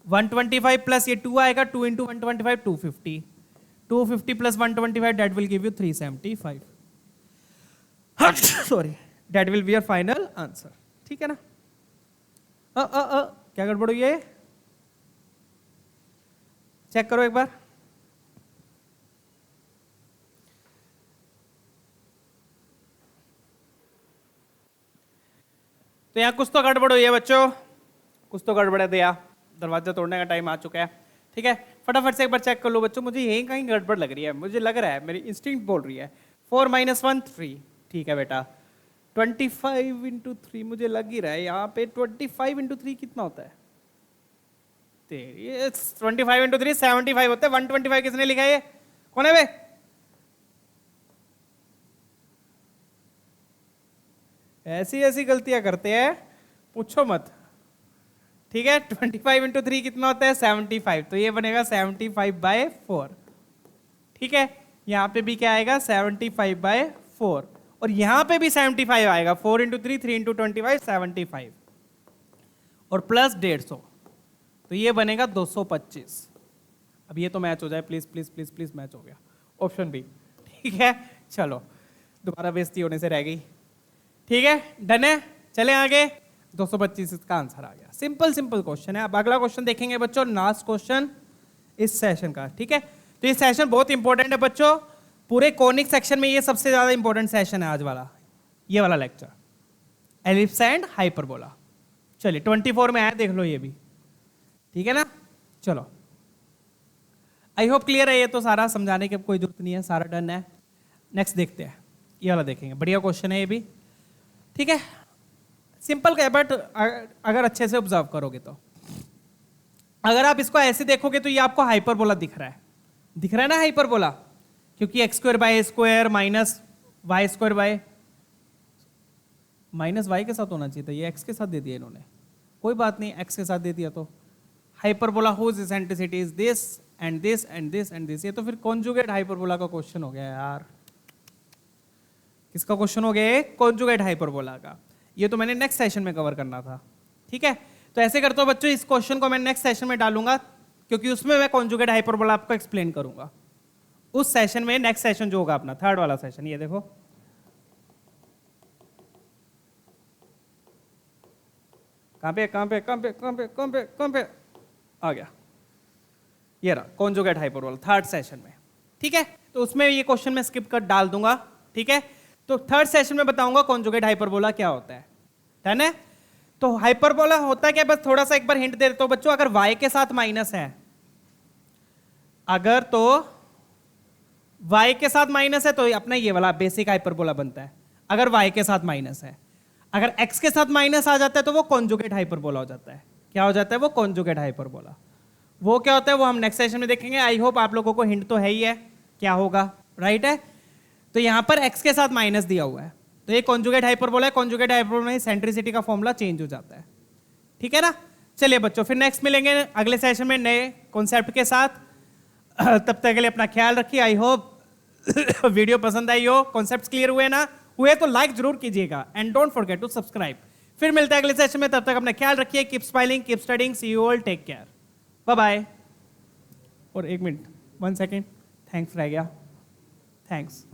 S1: 125 प्लस ये 2 आएगा, 2 into 125 250, 250 plus 125 that will give you 375, sorry that will be your final answer. ठीक है ना? क्या गड़बड़ हुई है? चेक करो एक बार। तो यहां कुछ तो गड़बड़ हुई है बच्चों, कुछ तो गड़बड़ है। दिया दरवाजा तोड़ने का टाइम आ चुका है। ठीक है, फटाफट से एक बार चेक कर लो बच्चों, मुझे यही कहीं गड़बड़ लग रही है, मुझे लग रहा है, मेरी इंस्टिंक्ट बोल रही है 4 - 1 3। ठीक है बेटा, 25 इंटू 3 मुझे लग ही रहा है यहाँ पे। 25 इंटू 3 कितना होता है? 25 इंटू 3 75 होता है। 125 किसने लिखा है? ये कौन है बे? ऐसी ऐसी गलतियां करते हैं, पूछो मत। ठीक है, 25 इंटू 3 कितना होता है? 75, तो ये बनेगा 75/4। ठीक है, यहां पे भी क्या आएगा? 75/4, और यहां पे भी 75 आएगा। 4 इंटू 3 3 इंटू 25 75, और प्लस 150, तो ये बनेगा 225। अब ये तो मैच हो जाए please please please please, match हो गया, ऑप्शन बी। ठीक है, चलो दोबारा बेइज्जती होने से रह गई। ठीक है, डन है, चले आगे। 225 इसका आंसर आ गया। सिंपल सिंपल क्वेश्चन है। अब अगला क्वेश्चन देखेंगे बच्चों, लास्ट क्वेश्चन इस सेशन का। ठीक है, तो ये सेशन बहुत इंपॉर्टेंट है बच्चों, पूरे कॉनिक सेक्शन में ये सबसे ज्यादा इंपॉर्टेंट सेशन है आज वाला, ये वाला लेक्चर, एलिप्स एंड हाइपरबोला। चलिए 24 में आया, देख लो ये भी। ठीक है ना? चलो, आई होप क्लियर है। ये तो सारा समझाने की कोई जरूरत नहीं है, सारा डन है। नेक्स्ट देखते हैं, ये वाला देखेंगे, बढ़िया क्वेश्चन है ये भी। ठीक है, सिंपल है, बट अगर अच्छे से ऑब्जर्व करोगे तो, अगर आप इसको ऐसे देखोगे तो ये आपको हाइपरबोला दिख रहा है, दिख रहा है ना हाइपरबोला, क्योंकि x² minus y² minus y के साथ होना चाहिए था, ये x के साथ दे दिया इन्होंने। कोई बात नहीं, x के साथ दे दिया तो hyperbola whose eccentricity is this and this and this and this. ये तो फिर कॉन्जुगेट हाइपरबोला का क्वेश्चन हो गया यार। किसका क्वेश्चन हो गया? कॉन्जुगेट हाइपरबोला का। ये तो मैंने नेक्स्ट सेशन में कवर करना था। ठीक है, तो ऐसे करते हो बच्चों, इस क्वेश्चन को मैं नेक्स्ट सेशन में डालूंगा, क्योंकि उसमें मैं कॉन्जुगेट हाइपरबोला आपको एक्सप्लेन करूंगा उस सेशन में। नेक्स्ट सेशन जो होगा अपना थर्ड वाला सेशन, ये देखो, कहां पे आ गया, ये रहा कॉन्जुगेट हाइपरबोला थर्ड सेशन में। ठीक है, तो उसमें ये क्वेश्चन मैं स्किप कर डाल दूंगा। ठीक है, तो थर्ड सेशन में बताऊंगा कॉन्जुगेट हाइपरबोला क्या होता है। डन है? तो हाइपरबोला होता है क्या, बस थोड़ा सा एक बार हिंट दे देता हूं बच्चों। अगर y के साथ माइनस है, अगर तो y के साथ माइनस है तो अपना ये वाला बेसिक हाइपरबोला बनता है। अगर y के साथ माइनस है, अगर x के साथ माइनस आ जाता है तो वो कॉन्जुगेट हाइपरबोला हो जाता है। क्या हो जाता है? वो कॉन्जुगेट हाइपरबोला। वो क्या होता है वो हम नेक्स्ट सेशन में देखेंगे। आई होप आप लोगों को हिंट तो है ही है क्या होगा, राइट है? तो यहां पर x के साथ माइनस दिया हुआ है, तो ये कॉन्जुगेट हाइपरबोला है। कॉन्जुगेट हाइपरबोला में सेंट्रिसिटी का फॉर्मूला चेंज हो जाता है। ठीक है ना? चलिए बच्चों, फिर नेक्स्ट मिलेंगे अगले सेशन में नए कॉन्सेप्ट के साथ। तब तक के लिए अपना ख्याल रखिए। आई होप वीडियो पसंद आई हो, कॉन्सेप्ट्स क्लियर हुए ना? हुए तो लाइक जरूर कीजिएगा and don't forget to subscribe. फिर मिलते हैं अगले सेशन में, तब तक अपना ख्याल रखिए। Keep smiling, keep studying, see you all, take care, bye bye. और 1 मिनट, 1 सेकेंड, थैंक्स रह गया, थैंक्स।